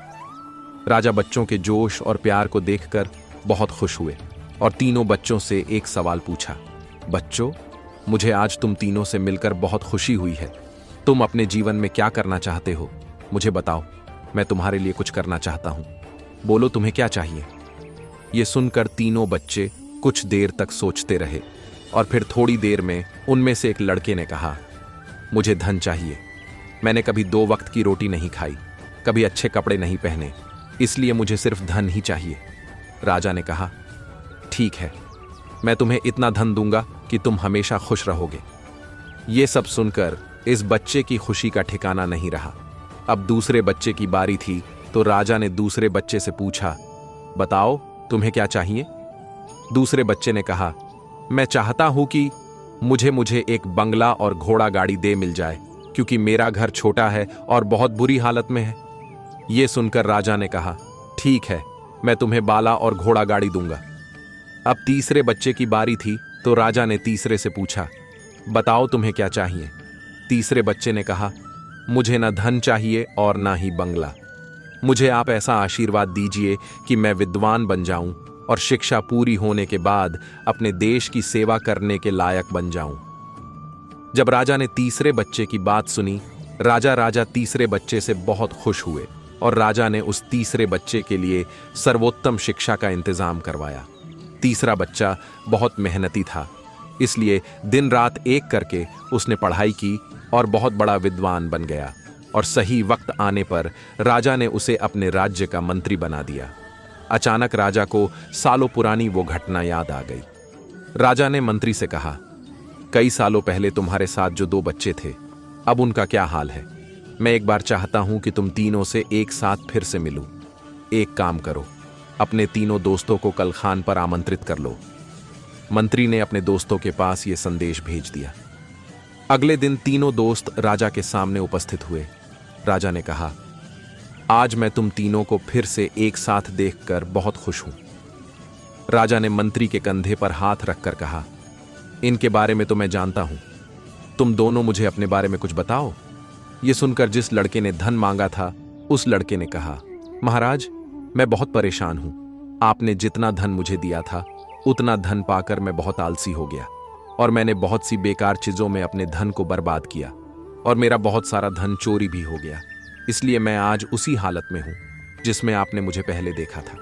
राजा बच्चों के जोश और प्यार को देखकर बहुत खुश हुए और तीनों बच्चों से एक सवाल पूछा, बच्चों, मुझे आज तुम तीनों से मिलकर बहुत खुशी हुई है। तुम अपने जीवन में क्या करना चाहते हो? मुझे बताओ, मैं तुम्हारे लिए कुछ करना चाहता हूं। बोलो, तुम्हें क्या चाहिए? यह सुनकर तीनों बच्चे कुछ देर तक सोचते रहे और फिर थोड़ी देर में उनमें से एक लड़के ने कहा, मुझे धन चाहिए। मैंने कभी 2 वक्त की रोटी नहीं खाई, कभी अच्छे कपड़े नहीं पहने, इसलिए मुझे सिर्फ धन ही चाहिए। राजा ने कहा, ठीक है, मैं तुम्हें इतना धन दूंगा कि तुम हमेशा खुश रहोगे। ये सब सुनकर इस बच्चे की खुशी का ठिकाना नहीं रहा। अब दूसरे बच्चे की बारी थी, तो राजा ने दूसरे बच्चे से पूछा, बताओ, तुम्हें क्या चाहिए? दूसरे बच्चे ने कहा, मैं चाहता हूं कि मुझे एक बंगला और घोड़ा गाड़ी दे मिल जाए, क्योंकि मेरा घर छोटा है और बहुत बुरी हालत में है। यह सुनकर राजा ने कहा, ठीक है, मैं तुम्हें बाला और घोड़ा गाड़ी दूंगा। अब तीसरे बच्चे की बारी थी, तो राजा ने तीसरे से पूछा, बताओ, तुम्हें क्या चाहिए? तीसरे बच्चे ने कहा, मुझे ना धन चाहिए और ना ही बंगला। मुझे आप ऐसा आशीर्वाद दीजिए कि मैं विद्वान बन जाऊं और शिक्षा पूरी होने के बाद अपने देश की सेवा करने के लायक बन जाऊं। जब राजा ने तीसरे बच्चे की बात सुनी, राजा तीसरे बच्चे से बहुत खुश हुए और राजा ने उस तीसरे बच्चे के लिए सर्वोत्तम शिक्षा का इंतजाम करवाया। तीसरा बच्चा बहुत मेहनती था, इसलिए दिन रात एक करके उसने पढ़ाई की और बहुत बड़ा विद्वान बन गया और सही वक्त आने पर राजा ने उसे अपने राज्य का मंत्री बना दिया। अचानक राजा को सालों पुरानी वो घटना याद आ गई। राजा ने मंत्री से कहा, कई सालों पहले तुम्हारे साथ जो 2 बच्चे थे, अब उनका क्या हाल है? मैं एक बार चाहता हूं कि तुम तीनों से एक साथ फिर से मिलूं। एक काम करो, अपने तीनों दोस्तों को कल खान पर आमंत्रित कर लो। मंत्री ने अपने दोस्तों के पास यह संदेश भेज दिया। अगले दिन तीनों दोस्त राजा के सामने उपस्थित हुए। राजा ने कहा, आज मैं तुम तीनों को फिर से एक साथ देखकर बहुत खुश हूं। राजा ने मंत्री के कंधे पर हाथ रखकर कहा, इनके बारे में तो मैं जानता हूं, तुम दोनों मुझे अपने बारे में कुछ बताओ। यह सुनकर जिस लड़के ने धन मांगा था, उस लड़के ने कहा, महाराज, मैं बहुत परेशान हूं। आपने जितना धन मुझे दिया था, उतना धन पाकर मैं बहुत आलसी हो गया और मैंने बहुत सी बेकार चीजों में अपने धन को बर्बाद किया और मेरा बहुत सारा धन चोरी भी हो गया। इसलिए मैं आज उसी हालत में हूं जिसमें आपने मुझे पहले देखा था।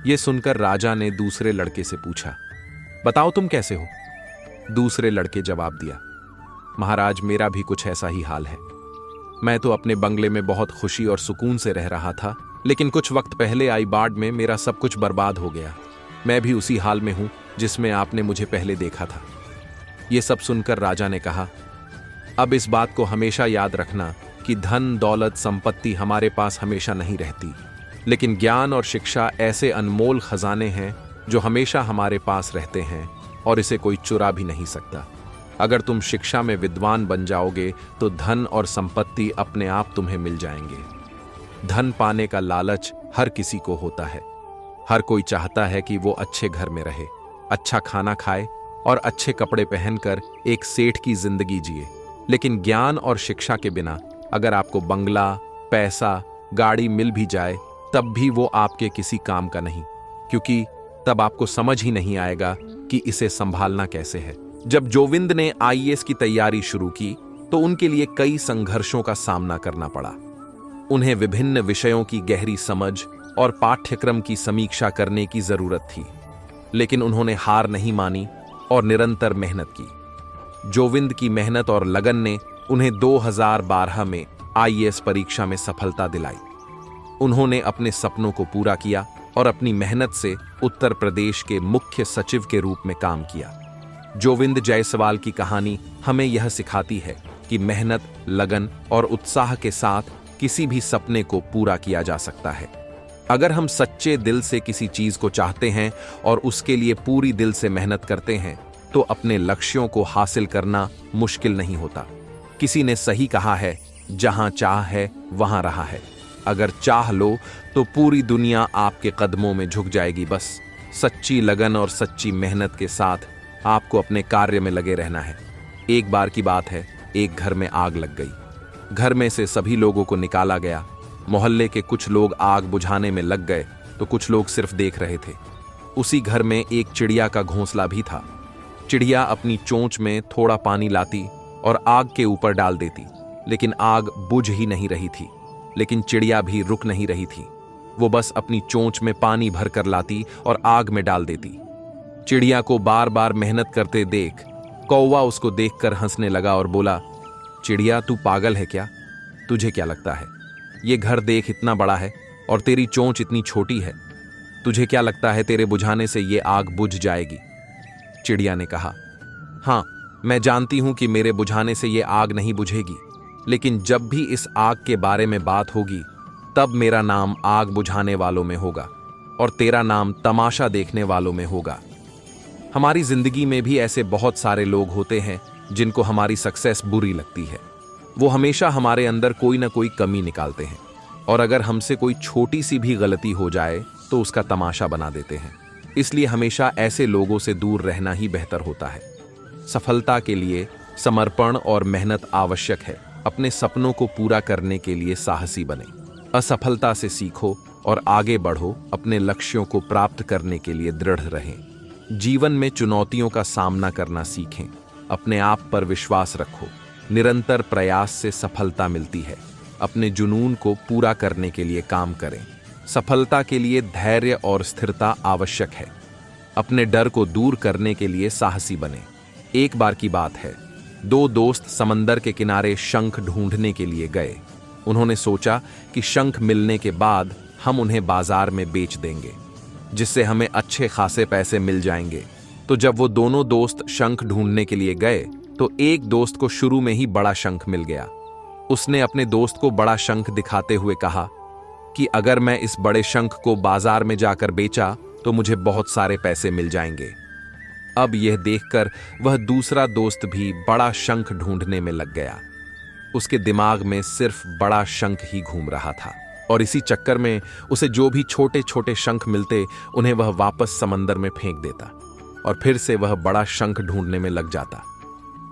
यह सुनकर राजा ने दूसरे लड़के से पूछा, बताओ, तुम कैसे हो? दूसरे लड़के जवाब दिया, महाराज, मेरा भी कुछ ऐसा ही हाल है। मैं तो अपने बंगले में बहुत खुशी और सुकून से रह रहा था, लेकिन कुछ वक्त पहले आई बाढ़ में मेरा सब कुछ बर्बाद हो गया। मैं भी उसी हाल में हूं जिसमें आपने मुझे पहले देखा था। यह सब सुनकर राजा ने कहा, अब इस बात को हमेशा याद रखना कि धन, दौलत, संपत्ति हमारे पास हमेशा नहीं रहती, लेकिन ज्ञान और शिक्षा ऐसे अनमोल खजाने हैं जो हमेशा हमारे पास रहते हैं और इसे कोई चुरा भी नहीं सकता। अगर तुम शिक्षा में विद्वान बन जाओगे तो धन और संपत्ति अपने आप तुम्हें मिल जाएंगे। धन पाने का लालच हर किसी को होता है। हर कोई चाहता है कि वो अच्छे घर में रहे, अच्छा खाना खाए और अच्छे कपड़े पहनकर एक सेठ की जिंदगी जिए। लेकिन ज्ञान और शिक्षा के बिना अगर आपको बंगला, पैसा, गाड़ी मिल भी जाए, तब भी वो आपके किसी काम का नहीं, क्योंकि तब आपको समझ ही नहीं आएगा कि इसे संभालना कैसे है। जब जोविंद ने आईएएस की तैयारी शुरू की तो उनके लिए कई संघर्षों का सामना करना पड़ा। उन्हें विभिन्न विषयों की गहरी समझ और पाठ्यक्रम की समीक्षा करने की जरूरत थी, लेकिन उन्होंने हार नहीं मानी और निरंतर मेहनत की। जोविंद की मेहनत और लगन ने उन्हें 2012 में आईएएस परीक्षा में सफलता दिलाई। उन्होंने अपने सपनों को पूरा किया और अपनी मेहनत से उत्तर प्रदेश के मुख्य सचिव के रूप में काम किया। जोविंद जायसवाल की कहानी हमें यह सिखाती है कि मेहनत, लगन और उत्साह के साथ किसी भी सपने को पूरा किया जा सकता है। अगर हम सच्चे दिल से किसी चीज को चाहते हैं और उसके लिए पूरी दिल से मेहनत करते हैं तो अपने लक्ष्यों को हासिल करना मुश्किल नहीं होता। किसी ने सही कहा है, जहां चाह है वहां राह है। अगर चाह लो तो पूरी दुनिया आपके कदमों में झुक जाएगी। बस सच्ची लगन और सच्ची मेहनत के साथ आपको अपने कार्य में लगे रहना है। एक बार की बात है, एक घर में आग लग गई। घर में से सभी लोगों को निकाला गया। मोहल्ले के कुछ लोग आग बुझाने में लग गए तो कुछ लोग सिर्फ देख रहे थे। उसी घर में एक चिड़िया का घोंसला भी था। चिड़िया अपनी चोंच में थोड़ा पानी लाती और आग के ऊपर डाल देती, लेकिन आग बुझ ही नहीं रही थी। लेकिन चिड़िया भी रुक नहीं रही थी। वो बस अपनी चोंच में पानी भर कर लाती और आग में डाल देती। चिड़िया को बार बार मेहनत करते देख कौवा उसको देखकर हंसने लगा और बोला, चिड़िया तू पागल है क्या? तुझे क्या लगता है ये घर देख इतना बड़ा है और तेरी चोंच इतनी छोटी है। तुझे क्या लगता है तेरे बुझाने से ये आग बुझ जाएगी? चिड़िया ने कहा, हाँ मैं जानती हूं कि मेरे बुझाने से ये आग नहीं बुझेगी, लेकिन जब भी इस आग के बारे में बात होगी तब मेरा नाम आग बुझाने वालों में होगा और तेरा नाम तमाशा देखने वालों में होगा। हमारी जिंदगी में भी ऐसे बहुत सारे लोग होते हैं जिनको हमारी सक्सेस बुरी लगती है। वो हमेशा हमारे अंदर कोई ना कोई कमी निकालते हैं और अगर हमसे कोई छोटी सी भी गलती हो जाए तो उसका तमाशा बना देते हैं। इसलिए हमेशा ऐसे लोगों से दूर रहना ही बेहतर होता है। सफलता के लिए समर्पण और मेहनत आवश्यक है। अपने सपनों को पूरा करने के लिए साहसी बने। असफलता से सीखो और आगे बढ़ो। अपने लक्ष्यों को प्राप्त करने के लिए दृढ़ रहें। जीवन में चुनौतियों का सामना करना सीखें। अपने आप पर विश्वास रखो। निरंतर प्रयास से सफलता मिलती है। अपने जुनून को पूरा करने के लिए काम करें। सफलता के लिए धैर्य और स्थिरता आवश्यक है। अपने डर को दूर करने के लिए साहसी बने। एक बार की बात है, दो दोस्त समंदर के किनारे शंख ढूंढने के लिए गए। उन्होंने सोचा कि शंख मिलने के बाद हम उन्हें बाजार में बेच देंगे, जिससे हमें अच्छे खासे पैसे मिल जाएंगे। तो जब वो दोनों दोस्त शंख ढूंढने के लिए गए तो एक दोस्त को शुरू में ही बड़ा शंख मिल गया। उसने अपने दोस्त को बड़ा शंख दिखाते हुए कहा कि अगर मैं इस बड़े शंख को बाजार में जाकर बेचा तो मुझे बहुत सारे पैसे मिल जाएंगे। अब यह देखकर वह दूसरा दोस्त भी बड़ा शंख ढूंढने में लग गया। उसके दिमाग में सिर्फ बड़ा शंख ही घूम रहा था और इसी चक्कर में उसे जो भी छोटे छोटे शंख मिलते उन्हें वह वापस समंदर में फेंक देता और फिर से वह बड़ा शंख ढूंढने में लग जाता।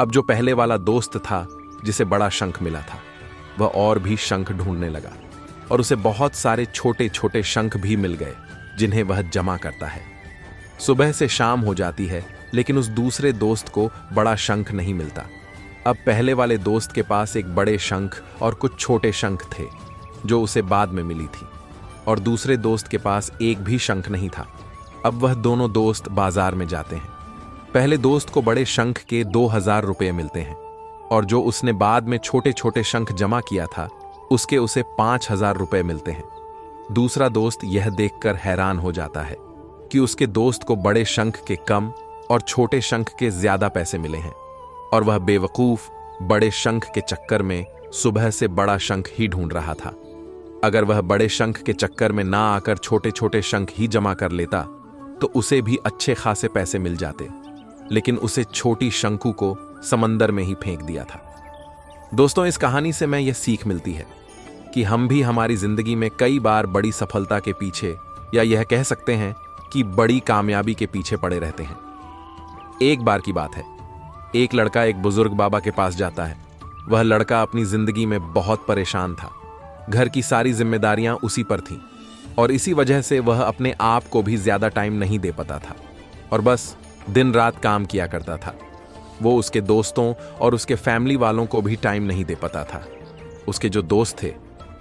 अब जो पहले वाला दोस्त था जिसे बड़ा शंख मिला था, वह और भी शंख ढूंढने लगा और उसे बहुत सारे छोटे छोटे शंख भी मिल गए जिन्हें वह जमा करता है। सुबह से शाम हो जाती है लेकिन उस दूसरे दोस्त को बड़ा शंख नहीं मिलता। अब पहले वाले दोस्त के पास एक बड़े शंख और कुछ छोटे शंख थे जो उसे बाद में मिली थी और दूसरे दोस्त के पास एक भी शंख नहीं था। अब वह दोनों दोस्त बाजार में जाते हैं। पहले दोस्त को बड़े शंख के 2000 रुपये मिलते हैं और जो उसने बाद में छोटे छोटे शंख जमा किया था उसके उसे 5000 रुपये मिलते हैं। दूसरा दोस्त यह देखकर हैरान हो जाता है कि उसके दोस्त को बड़े शंख के कम और छोटे शंख के ज्यादा पैसे मिले हैं और वह बेवकूफ बड़े शंख के चक्कर में सुबह से बड़ा शंख ही ढूंढ रहा था। अगर वह बड़े शंख के चक्कर में ना आकर छोटे छोटे शंख ही जमा कर लेता तो उसे भी अच्छे खासे पैसे मिल जाते, लेकिन उसे छोटी शंकु को समंदर में ही फेंक दिया था। दोस्तों, इस कहानी से मैं यह सीख मिलती है कि हम भी हमारी जिंदगी में कई बार बड़ी सफलता के पीछे, या यह कह सकते हैं कि बड़ी कामयाबी के पीछे पड़े रहते हैं। एक बार की बात है, एक लड़का एक बुजुर्ग बाबा के पास जाता है। वह लड़का अपनी जिंदगी में बहुत परेशान था। घर की सारी जिम्मेदारियां उसी पर थीं और इसी वजह से वह अपने आप को भी ज्यादा टाइम नहीं दे पाता था और बस दिन रात काम किया करता था। वो उसके दोस्तों और उसके फैमिली वालों को भी टाइम नहीं दे पाता था। उसके जो दोस्त थे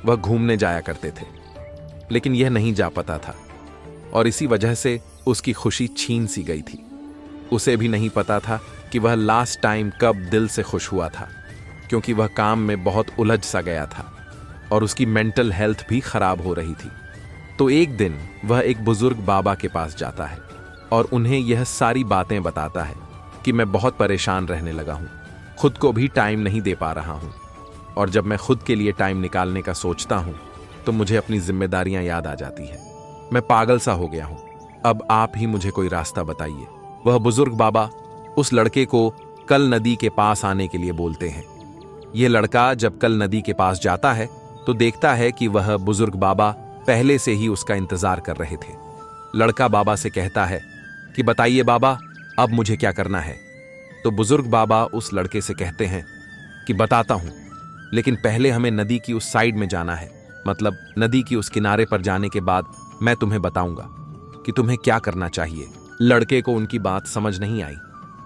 वह घूमने जाया करते थे, लेकिन यह नहीं जा पाता था और इसी वजह से उसकी खुशी छीन सी गई थी। उसे भी नहीं पता था कि वह लास्ट टाइम कब दिल से खुश हुआ था, क्योंकि वह काम में बहुत उलझ सा गया था और उसकी मेंटल हेल्थ भी खराब हो रही थी। तो एक दिन वह एक बुजुर्ग बाबा के पास जाता है और उन्हें यह सारी बातें बताता है कि मैं बहुत परेशान रहने लगा हूँ, खुद को भी टाइम नहीं दे पा रहा हूँ। और जब मैं खुद के लिए टाइम निकालने का सोचता हूँ तो मुझे अपनी जिम्मेदारियां याद आ जाती है। मैं पागल सा हो गया हूँ। अब आप ही मुझे कोई रास्ता बताइए। वह बुजुर्ग बाबा उस लड़के को कल नदी के पास आने के लिए बोलते हैं। यह लड़का जब कल नदी के पास जाता है तो देखता है कि वह बुजुर्ग बाबा पहले से ही उसका इंतजार कर रहे थे। लड़का बाबा से कहता है कि बताइए बाबा, अब मुझे क्या करना है। तो बुजुर्ग बाबा उस लड़के से कहते हैं कि बताता हूं, लेकिन पहले हमें नदी की उस साइड में जाना है, मतलब नदी की उस किनारे पर जाने के बाद मैं तुम्हें बताऊंगा कि तुम्हें क्या करना चाहिए। लड़के को उनकी बात समझ नहीं आई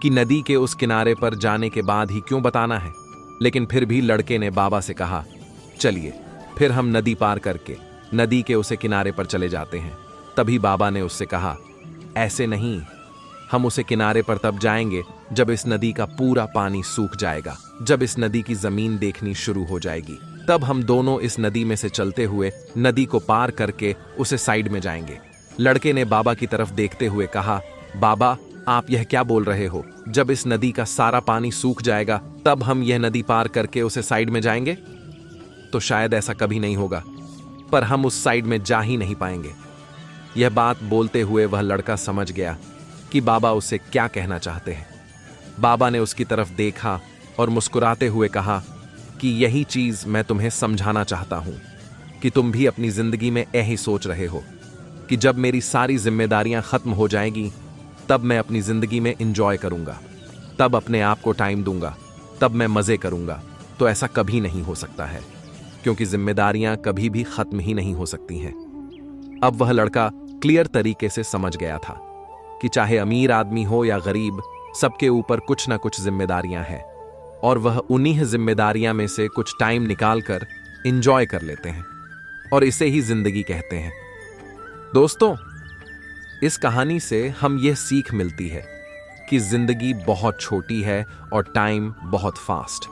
कि नदी के उस किनारे पर जाने के बाद ही क्यों बताना है, लेकिन फिर भी लड़के ने बाबा से कहा, चलिए फिर हम नदी पार करके नदी के उसे किनारे पर चले जाते हैं। तभी बाबा ने उससे कहा, ऐसे नहीं, हम उसे किनारे पर तब जाएंगे जब इस नदी का पूरा पानी सूख जाएगा, जब इस नदी की जमीन देखनी शुरू हो जाएगी, तब हम दोनों इस नदी में से चलते हुए नदी को पार करके उसे साइड में जाएंगे। लड़के ने बाबा की तरफ देखते हुए कहा, बाबा आप यह क्या बोल रहे हो? जब इस नदी का सारा पानी सूख जाएगा तब हम यह नदी पार करके उसे साइड में जाएंगे? तो शायद ऐसा कभी नहीं होगा, पर हम उस साइड में जा ही नहीं पाएंगे। यह बात बोलते हुए वह लड़का समझ गया कि बाबा उसे क्या कहना चाहते हैं। बाबा ने उसकी तरफ देखा और मुस्कुराते हुए कहा कि यही चीज मैं तुम्हें समझाना चाहता हूं कि तुम भी अपनी जिंदगी में यही सोच रहे हो कि जब मेरी सारी जिम्मेदारियां खत्म हो जाएंगी तब मैं अपनी जिंदगी में इंजॉय करूंगा, तब अपने आप को टाइम दूंगा, तब मैं मजे करूंगा। तो ऐसा कभी नहीं हो सकता है, क्योंकि जिम्मेदारियां कभी भी खत्म ही नहीं हो सकती हैं। अब वह लड़का क्लियर तरीके से समझ गया था कि चाहे अमीर आदमी हो या गरीब, सबके ऊपर कुछ ना कुछ जिम्मेदारियां हैं और वह उन्हीं जिम्मेदारियां में से कुछ टाइम निकालकर इंजॉय कर लेते हैं, और इसे ही जिंदगी कहते हैं। दोस्तों, इस कहानी से हम यह सीख मिलती है कि जिंदगी बहुत छोटी है और टाइम बहुत फास्ट।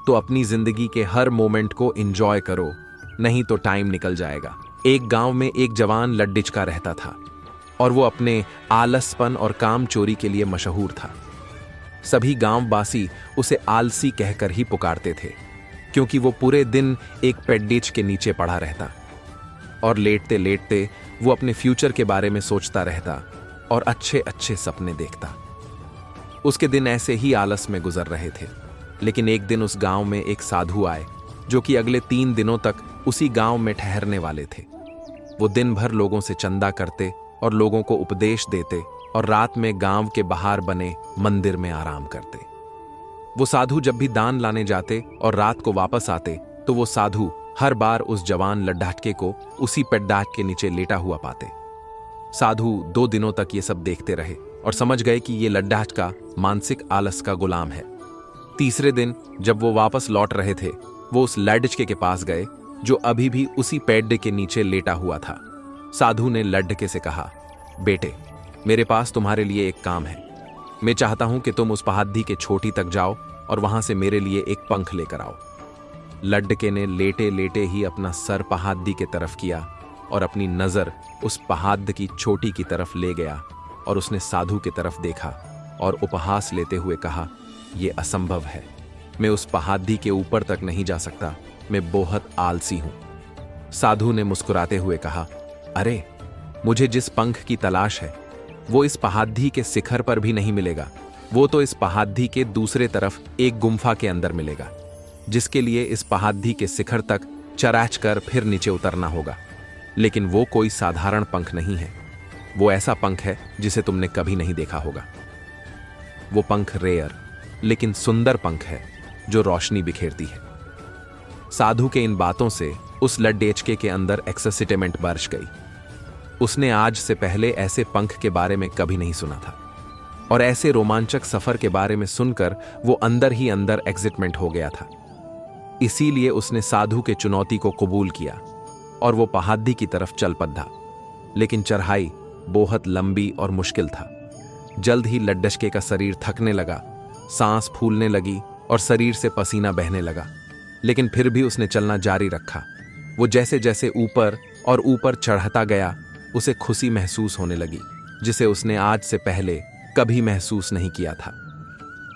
तो अपनी जिंदगी के हर मोमेंट को एंजॉय करो, नहीं तो टाइम निकल जाएगा। एक गांव में एक जवान लड्डिचका रहता था और वो अपने आलसपन और काम चोरी के लिए मशहूर था। सभी गांववासी उसे आलसी कहकर ही पुकारते थे, क्योंकि वो पूरे दिन एक पेड्डिच के नीचे पड़ा रहता और लेटते लेटते वो अपने फ्यूचर के बारे में सोचता रहता और अच्छे अच्छे सपने देखता। उसके दिन ऐसे ही आलस में गुजर रहे थे, लेकिन एक दिन उस गांव में एक साधु आए जो कि अगले 3 दिनों तक उसी गांव में ठहरने वाले थे। वो दिन भर लोगों से चंदा करते और लोगों को उपदेश देते और रात में गांव के बाहर बने मंदिर में आराम करते। वो साधु जब भी दान लाने जाते और रात को वापस आते तो वो साधु हर बार उस जवान लड्डाटके को उसी पेड्डाक के नीचे लेटा हुआ पाते। साधु 2 दिनों तक ये सब देखते रहे और समझ गए कि ये लड्डाटका मानसिक आलस का गुलाम है। तीसरे दिन जब वो वापस लौट रहे थे, वो उस लड्डचके के पास गए जो अभी भी उसी पेड़ के नीचे लेटा हुआ था। साधु ने लड्डके से कहा, बेटे, मेरे पास तुम्हारे लिए एक काम है। मैं चाहता हूं कि तुम उस पहाड़ी के छोटी तक जाओ और वहां से मेरे लिए एक पंख लेकर आओ। लड्डके ने लेटे लेटे ही अपना सर पहाड़ी की तरफ किया और अपनी नजर उस पहाड़ की चोटी की तरफ ले गया और उसने साधु की तरफ देखा और उपहास लेते हुए कहा, यह असंभव है, मैं उस पहाड़ी के ऊपर तक नहीं जा सकता, मैं बहुत आलसी हूं। साधु ने मुस्कुराते हुए कहा, अरे, मुझे जिस पंख की तलाश है वो इस पहाड़ी के शिखर पर भी नहीं मिलेगा, वो तो इस पहाड़ी के दूसरे तरफ एक गुम्फा के अंदर मिलेगा, जिसके लिए इस पहाड़ी के शिखर तक चराच कर फिर नीचे उतरना होगा। लेकिन वो कोई साधारण पंख नहीं है, वो ऐसा पंख है जिसे तुमने कभी नहीं देखा होगा। वो पंख रेयर लेकिन सुंदर पंख है जो रोशनी बिखेरती है। साधु के इन बातों से उस लड्डेचके के अंदर एक्साइटमेंट बरस गई। उसने आज से पहले ऐसे पंख के बारे में कभी नहीं सुना था और ऐसे रोमांचक सफर के बारे में सुनकर वो अंदर ही अंदर एक्साइटमेंट हो गया था। इसीलिए उसने साधु के चुनौती को कबूल किया और वो पहाड़ी की तरफ चल पड़ा। लेकिन चढ़ाई बहुत लंबी और मुश्किल था। जल्द ही लड्डचके का शरीर थकने लगा, सांस फूलने लगी और शरीर से पसीना बहने लगा, लेकिन फिर भी उसने चलना जारी रखा। वो जैसे जैसे ऊपर और ऊपर चढ़ता गया, उसे खुशी महसूस होने लगी, जिसे उसने आज से पहले कभी महसूस नहीं किया था।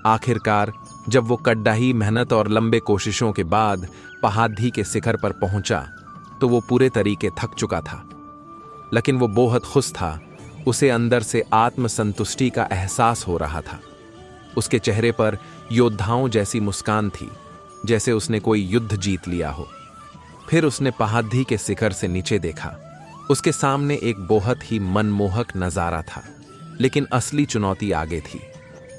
आखिरकार जब वो कड़ाही मेहनत और लंबे कोशिशों के बाद पहाड़ी के शिखर पर पहुंचा तो वो पूरे तरीके थक चुका था, लेकिन वो बहुत खुश था। उसे अंदर से आत्मसंतुष्टि का एहसास हो रहा था। उसके चेहरे पर योद्धाओं जैसी मुस्कान थी, जैसे उसने कोई युद्ध जीत लिया हो। फिर उसने पहाड़ी के शिखर से नीचे देखा। उसके सामने एक बहुत ही मनमोहक नजारा था, लेकिन असली चुनौती आगे थी,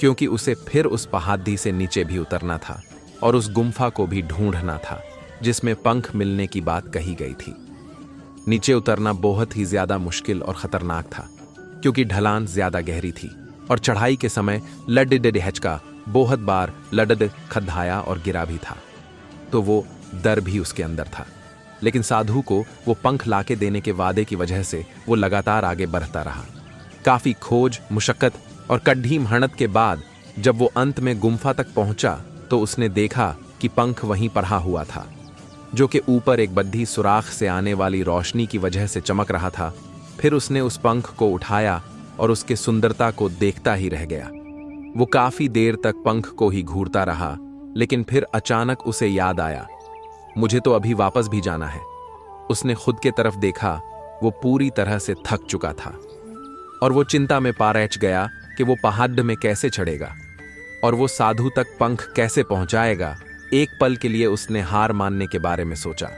क्योंकि उसे फिर उस पहाड़ी से नीचे भी उतरना था और उस गुम्फा को भी ढूंढना था जिसमें पंख मिलने की बात कही गई थी। नीचे उतरना बहुत ही ज्यादा मुश्किल और खतरनाक था, क्योंकि ढलान ज्यादा गहरी थी और चढ़ाई के समय लडड हिचका बहुत बार लडड खद्दाया और गिरा भी था, तो वो डर भी उसके अंदर था। लेकिन साधु को वो पंख लाके देने के वादे की वजह से वो लगातार आगे बढ़ता रहा। काफी खोज, मुशक्कत और कड़ी मेहनत के बाद जब वो अंत में गुम्फा तक पहुंचा तो उसने देखा कि पंख वहीं पड़ा हुआ था, जो कि ऊपर एक बद्धी सुराख से आने वाली रोशनी की वजह से चमक रहा था। फिर उसने उस पंख को उठाया और उसके सुंदरता को देखता ही रह गया। वो काफी देर तक पंख को ही घूरता रहा, लेकिन फिर अचानक उसे याद आया, मुझे तो अभी वापस भी जाना है। उसने खुद के तरफ देखा, वो पूरी तरह से थक चुका था और वो चिंता में पारैच गया कि वो पहाड़ में कैसे चढ़ेगा और वो साधु तक पंख कैसे पहुंचाएगा। एक पल के लिए उसने हार मानने के बारे में सोचा,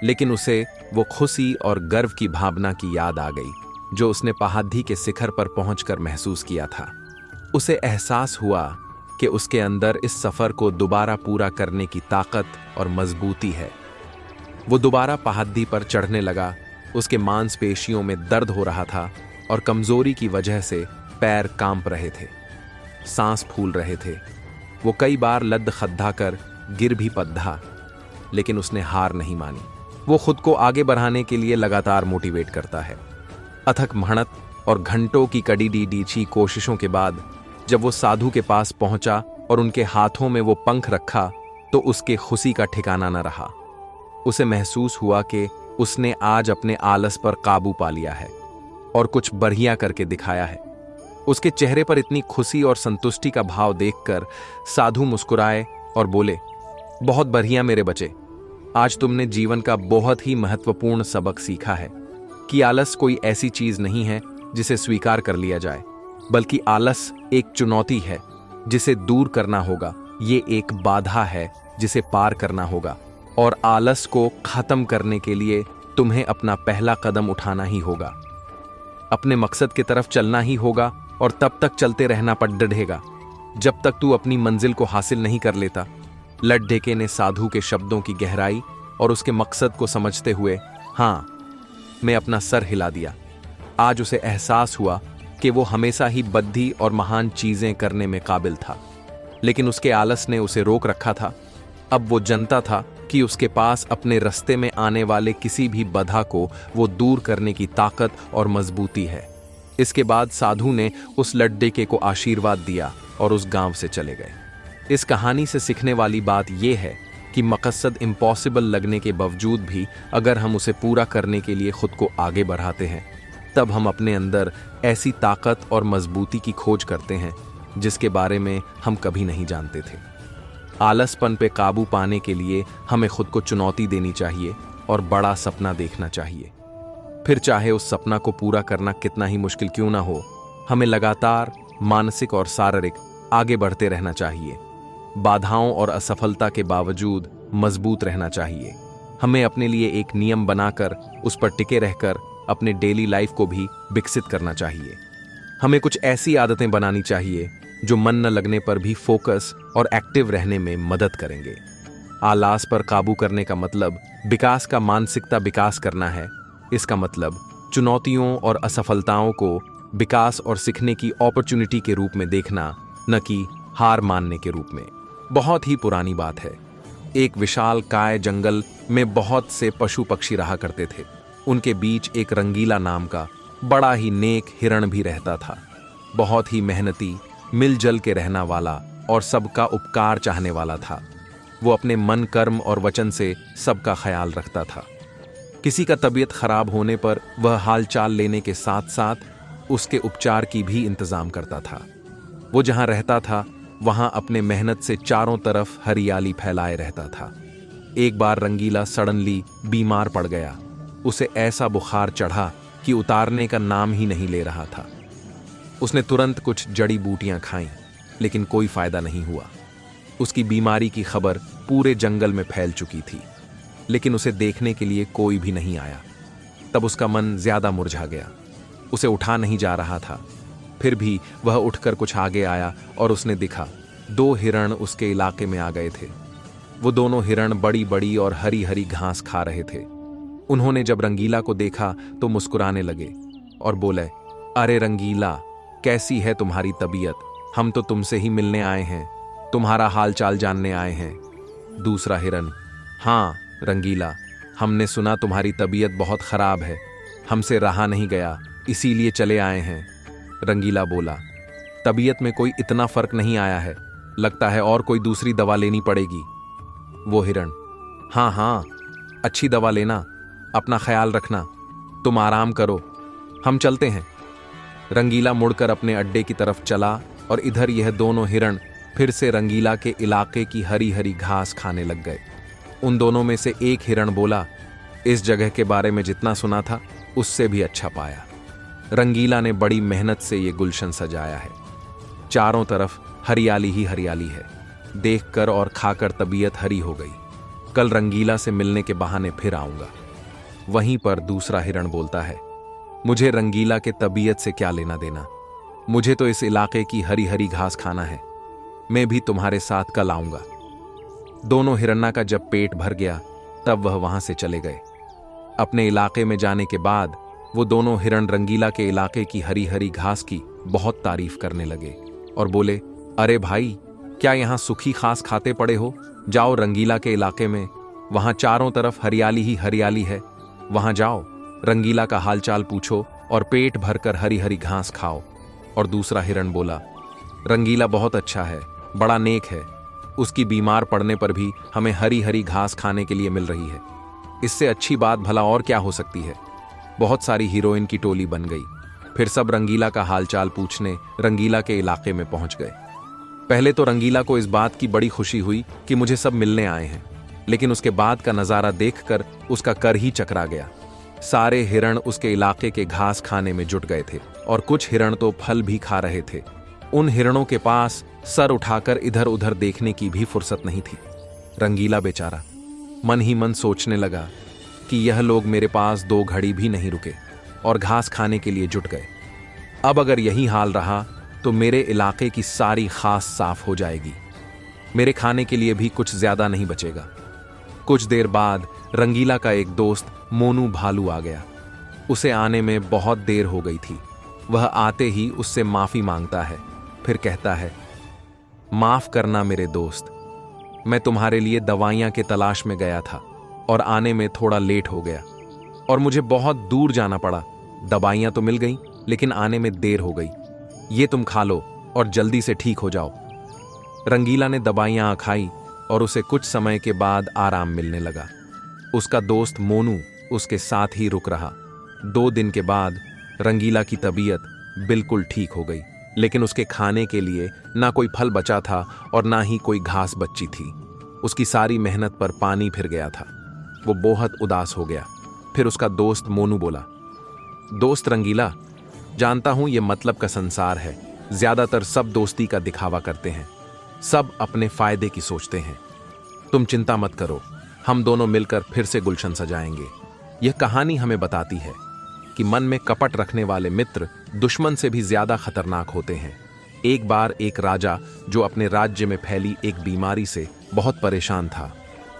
लेकिन उसे वो खुशी और गर्व की भावना की याद आ गई जो उसने पहाड़ी के शिखर पर पहुंचकर महसूस किया था। उसे एहसास हुआ कि उसके अंदर इस सफर को दोबारा पूरा करने की ताकत और मजबूती है। वो दोबारा पहाड़ी पर चढ़ने लगा। उसके मांसपेशियों में दर्द हो रहा था और कमजोरी की वजह से पैर कांप रहे थे, सांस फूल रहे थे। वो कई बार लद खद्दा कर गिर भी पद्धा, लेकिन उसने हार नहीं मानी। वो खुद को आगे बढ़ाने के लिए लगातार मोटिवेट करता है। अथक मेहनत और घंटों की कड़ी डीछी कोशिशों के बाद जब वो साधु के पास पहुंचा और उनके हाथों में वो पंख रखा तो उसके खुशी का ठिकाना न रहा। उसे महसूस हुआ कि उसने आज अपने आलस पर काबू पा लिया है और कुछ बढ़िया करके दिखाया है। उसके चेहरे पर इतनी खुशी और संतुष्टि का भाव देखकर साधु मुस्कुराए और बोले, बहुत बढ़िया मेरे बच्चे, आज तुमने जीवन का बहुत ही महत्वपूर्ण सबक सीखा है कि आलस कोई ऐसी चीज नहीं है जिसे स्वीकार कर लिया जाए, बल्कि आलस एक चुनौती है जिसे दूर करना होगा। ये एक बाधा है जिसे पार करना होगा और आलस को खत्म करने के लिए तुम्हें अपना पहला कदम उठाना ही होगा। अपने मकसद की तरफ चलना ही होगा और तब तक चलते रहना पड़ेगा जब तक तू अपनी मंजिल को हासिल नहीं कर लेता। लड्ढेके ने साधु के शब्दों की गहराई और उसके मकसद को समझते हुए हाँ मैं अपना सर हिला दिया। आज उसे एहसास हुआ कि वो हमेशा ही बद्धी और महान चीजें करने में काबिल था, लेकिन उसके आलस ने उसे रोक रखा था। अब वो जानता था कि उसके पास अपने रास्ते में आने वाले किसी भी बाधा को वो दूर करने की ताकत और मजबूती है। इसके बाद साधु ने उस लड्ढेके को आशीर्वाद दिया और उस गांव से चले गए। इस कहानी से सीखने वाली बात यह है कि मकसद इम्पॉसिबल लगने के बावजूद भी अगर हम उसे पूरा करने के लिए खुद को आगे बढ़ाते हैं, तब हम अपने अंदर ऐसी ताकत और मजबूती की खोज करते हैं जिसके बारे में हम कभी नहीं जानते थे। आलसपन पे काबू पाने के लिए हमें खुद को चुनौती देनी चाहिए और बड़ा सपना देखना चाहिए। फिर चाहे उस सपना को पूरा करना कितना ही मुश्किल क्यों ना हो, हमें लगातार मानसिक और शारीरिक आगे बढ़ते रहना चाहिए। बाधाओं और असफलता के बावजूद मजबूत रहना चाहिए। हमें अपने लिए एक नियम बनाकर उस पर टिके रहकर अपने डेली लाइफ को भी विकसित करना चाहिए। हमें कुछ ऐसी आदतें बनानी चाहिए जो मन न लगने पर भी फोकस और एक्टिव रहने में मदद करेंगे। आलस पर काबू करने का मतलब विकास का मानसिकता विकास करना है। इसका मतलब चुनौतियों और असफलताओं को विकास और सीखने की अपॉर्चुनिटी के रूप में देखना, न कि हार मानने के रूप में। बहुत ही पुरानी बात है। एक विशाल काय जंगल में बहुत से पशु पक्षी रहा करते थे। उनके बीच एक रंगीला नाम का बड़ा ही नेक हिरण भी रहता था। बहुत ही मेहनती, मिलजुल के रहना वाला और सबका उपकार चाहने वाला था। वो अपने मन, कर्म और वचन से सबका ख्याल रखता था। किसी का तबीयत खराब होने पर वह हालचाल लेने के साथ साथ उसके उपचार की भी इंतजाम करता था। वो जहां रहता था वहां अपने मेहनत से चारों तरफ हरियाली फैलाए रहता था। एक बार रंगीला सडनली बीमार पड़ गया। उसे ऐसा बुखार चढ़ा कि उतारने का नाम ही नहीं ले रहा था। उसने तुरंत कुछ जड़ी बूटियां खाईं, लेकिन कोई फायदा नहीं हुआ। उसकी बीमारी की खबर पूरे जंगल में फैल चुकी थी, लेकिन उसे देखने के लिए कोई भी नहीं आया। तब उसका मन ज्यादा मुरझा गया। उसे उठा नहीं जा रहा था। फिर भी वह उठकर कुछ आगे आया और उसने दिखा 2 हिरण उसके इलाके में आ गए थे। वो दोनों हिरण बड़ी बड़ी और हरी हरी घास खा रहे थे। उन्होंने जब रंगीला को देखा तो मुस्कुराने लगे और बोले, अरे रंगीला, कैसी है तुम्हारी तबीयत? हम तो तुमसे ही मिलने आए हैं, तुम्हारा हाल चाल जानने आए हैं। दूसरा हिरन, हाँ रंगीला, हमने सुना तुम्हारी तबीयत बहुत खराब है, हमसे रहा नहीं गया, इसीलिए चले आए हैं। रंगीला बोला, तबीयत में कोई इतना फर्क नहीं आया है, लगता है और कोई दूसरी दवा लेनी पड़ेगी। वो हिरण, हाँ हाँ, अच्छी दवा लेना, अपना ख्याल रखना, तुम आराम करो, हम चलते हैं। रंगीला मुड़कर अपने अड्डे की तरफ चला और इधर यह दोनों हिरण फिर से रंगीला के इलाके की हरी हरी घास खाने लग गए। उन दोनों में से एक हिरण बोला, इस जगह के बारे में जितना सुना था उससे भी अच्छा पाया। रंगीला ने बड़ी मेहनत से ये गुलशन सजाया है। चारों तरफ हरियाली ही हरियाली है। देखकर और खाकर तबीयत हरी हो गई। कल रंगीला से मिलने के बहाने फिर आऊंगा। वहीं पर दूसरा हिरण बोलता है, मुझे रंगीला के तबीयत से क्या लेना देना, मुझे तो इस इलाके की हरी हरी घास खाना है, मैं भी तुम्हारे साथ कल आऊंगा। दोनों हिरन्ना का जब पेट भर गया तब वह वहां से चले गए। अपने इलाके में जाने के बाद वो दोनों हिरण रंगीला के इलाके की हरी हरी घास की बहुत तारीफ करने लगे और बोले, अरे भाई, क्या यहाँ सूखी घास खाते पड़े हो? जाओ रंगीला के इलाके में, वहां चारों तरफ हरियाली ही हरियाली है, वहां जाओ, रंगीला का हालचाल पूछो और पेट भरकर हरी हरी घास खाओ। और दूसरा हिरण बोला, रंगीला बहुत अच्छा है, बड़ा नेक है, उसकी बीमार पड़ने पर भी हमें हरी हरी घास खाने के लिए मिल रही है, इससे अच्छी बात भला और क्या हो सकती है। बहुत सारी हीरोइन की टोली बन गई। फिर सब रंगीला का हालचाल पूछने रंगीला के इलाके में पहुंच गए। पहले तो रंगीला को इस बात की बड़ी खुशी हुई कि मुझे सब मिलने आए हैं, लेकिन उसके बाद का नजारा देखकर उसका कर ही चकरा गया। सारे हिरण उसके इलाके के घास खाने में जुट गए थे और कुछ हिरण तो फल भी खा रहे थे। उन हिरणों के पास सर उठाकर इधर उधर देखने की भी फुर्सत नहीं थी। रंगीला बेचारा मन ही मन सोचने लगा कि यह लोग मेरे पास 2 घड़ी भी नहीं रुके और घास खाने के लिए जुट गए। अब अगर यही हाल रहा तो मेरे इलाके की सारी घास साफ हो जाएगी, मेरे खाने के लिए भी कुछ ज्यादा नहीं बचेगा। कुछ देर बाद रंगीला का एक दोस्त मोनू भालू आ गया। उसे आने में बहुत देर हो गई थी। वह आते ही उससे माफी मांगता है, फिर कहता है, माफ करना मेरे दोस्त, मैं तुम्हारे लिए दवाइयां के तलाश में गया था और आने में थोड़ा लेट हो गया और मुझे बहुत दूर जाना पड़ा। दवाइयां तो मिल गई लेकिन आने में देर हो गई, ये तुम खा लो और जल्दी से ठीक हो जाओ। रंगीला ने दवाइयां खाई और उसे कुछ समय के बाद आराम मिलने लगा। उसका दोस्त मोनू उसके साथ ही रुक रहा। 2 दिन के बाद रंगीला की तबीयत बिल्कुल ठीक हो गई, लेकिन उसके खाने के लिए ना कोई फल बचा था और ना ही कोई घास बची थी। उसकी सारी मेहनत पर पानी फिर गया था। वो बहुत उदास हो गया। फिर उसका दोस्त मोनू बोला, दोस्त रंगीला, जानता हूं ये मतलब का संसार है, ज्यादातर सब दोस्ती का दिखावा करते हैं, सब अपने फायदे की सोचते हैं। तुम चिंता मत करो, हम दोनों मिलकर फिर से गुलशन सजाएंगे। यह कहानी हमें बताती है कि मन में कपट रखने वाले मित्र दुश्मन से भी ज्यादा खतरनाक होते हैं। एक बार एक राजा जो अपने राज्य में फैली एक बीमारी से बहुत परेशान था।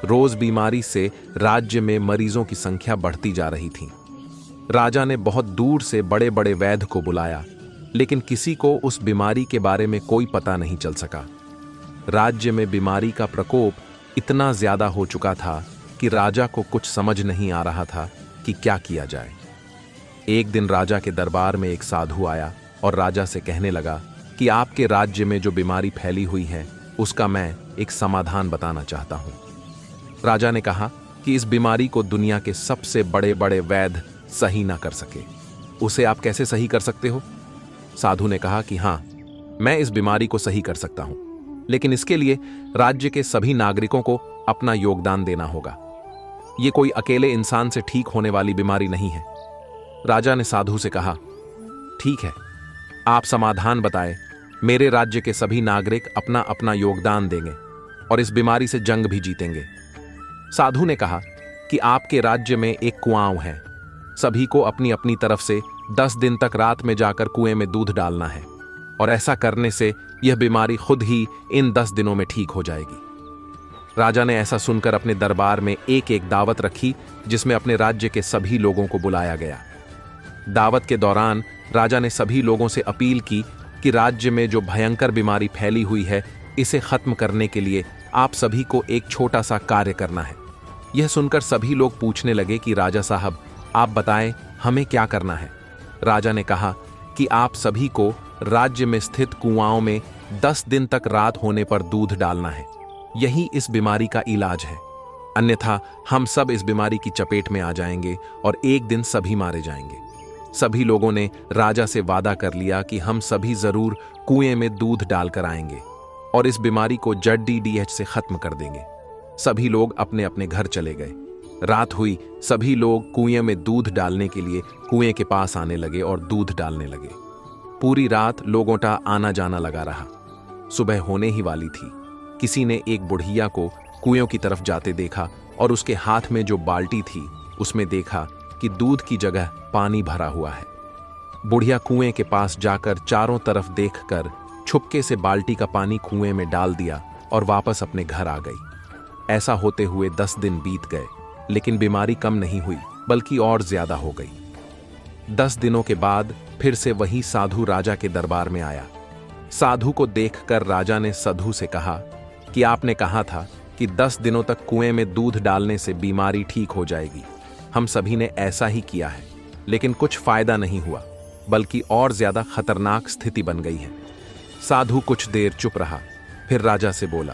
रोज बीमारी से राज्य में मरीजों की संख्या बढ़ती जा रही थी। राजा ने बहुत दूर से बड़े बड़े वैद्य को बुलाया, लेकिन किसी को उस बीमारी के बारे में कोई पता नहीं चल सका। राज्य में बीमारी का प्रकोप इतना ज्यादा हो चुका था कि राजा को कुछ समझ नहीं आ रहा था कि क्या किया जाए। एक दिन राजा के दरबार में एक साधु आया और राजा से कहने लगा कि आपके राज्य में जो बीमारी फैली हुई है उसका मैं एक समाधान बताना चाहता हूं। राजा ने कहा कि इस बीमारी को दुनिया के सबसे बड़े बड़े वैद्य सही ना कर सके, उसे आप कैसे सही कर सकते हो? साधु ने कहा कि हां, मैं इस बीमारी को सही कर सकता हूं। लेकिन इसके लिए राज्य के सभी नागरिकों को अपना योगदान देना होगा। ये कोई अकेले इंसान से ठीक होने वाली बीमारी नहीं है। राजा ने साधु से कहा, ठीक है, आप समाधान बताएं। मेरे राज्य के सभी नागरिक अपना अपना योगदान देंगे और इस बीमारी से जंग भी जीतेंगे। साधु ने कहा कि आपके राज्य में एक कुआं है। सभी को अपनी अपनी तरफ से 10 दिन तक रात में जाकर कुएं में दूध डालना है और ऐसा करने से यह बीमारी खुद ही इन 10 दिनों में ठीक हो जाएगी। राजा ने ऐसा सुनकर अपने दरबार में एक एक दावत रखी, जिसमें अपने राज्य के सभी लोगों को बुलाया गया। दावत के दौरान राजा ने सभी लोगों से अपील की कि राज्य में जो भयंकर बीमारी फैली हुई है, इसे खत्म करने के लिए आप सभी को एक छोटा सा कार्य करना है। यह सुनकर सभी लोग पूछने लगे कि राजा साहब, आप बताएं हमें क्या करना है। राजा ने कहा कि आप सभी को राज्य में स्थित कुआंओं में 10 दिन तक रात होने पर दूध डालना है। यही इस बीमारी का इलाज है, अन्यथा हम सब इस बीमारी की चपेट में आ जाएंगे और एक दिन सभी मारे जाएंगे। सभी लोगों ने राजा से वादा कर लिया कि हम सभी जरूर कुएं में दूध डालकर आएंगे और इस बीमारी को जड़ से खत्म कर देंगे। सभी लोग अपने अपने घर चले गए। रात हुई, सभी लोग कुएं में दूध डालने के लिए कुएं के पास आने लगे और दूध डालने लगे। पूरी रात लोगों का आना जाना लगा रहा। सुबह होने ही वाली थी। किसी ने एक बुढ़िया को कुएं की तरफ जाते देखा और उसके हाथ में जो बाल्टी थी उसमें देखा कि दूध की जगह पानी भरा हुआ है। बुढ़िया कुएं के पास जाकर चारों तरफ देखकर छुपके से बाल्टी का पानी कुएं में डाल दिया और वापस अपने घर आ गई। ऐसा होते हुए 10 दिन बीत गए, लेकिन बीमारी कम नहीं हुई, बल्कि और ज्यादा हो गई। 10 दिनों के बाद फिर से वही साधु राजा के दरबार में आया। साधु को देखकर राजा ने साधु से कहा कि आपने कहा था कि 10 दिनों तक कुएं में दूध डालने से बीमारी ठीक हो जाएगी। हम सभी ने ऐसा ही किया है, लेकिन कुछ फायदा नहीं हुआ, बल्कि और ज्यादा खतरनाक स्थिति बन गई है। साधु कुछ देर चुप रहा, फिर राजा से बोला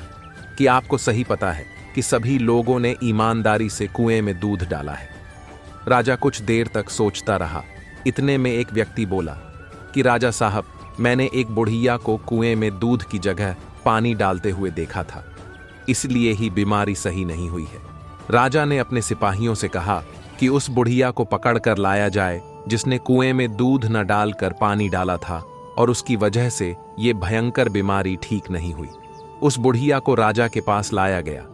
कि आपको सही पता है कि सभी लोगों ने ईमानदारी से कुएं में दूध डाला है। राजा कुछ देर तक सोचता रहा। इतने में एक व्यक्ति बोला कि राजा साहब, मैंने एक बुढ़िया को कुएं में दूध की जगह पानी डालते हुए देखा था, इसलिए ही बीमारी सही नहीं हुई है। राजा ने अपने सिपाहियों से कहा कि उस बुढ़िया को पकड़ कर लाया जाए जिसने कुएं में दूध न डालकर पानी डाला था और उसकी वजह से ये भयंकर बीमारी ठीक नहीं हुई। उस बुढ़िया को राजा के पास लाया गया।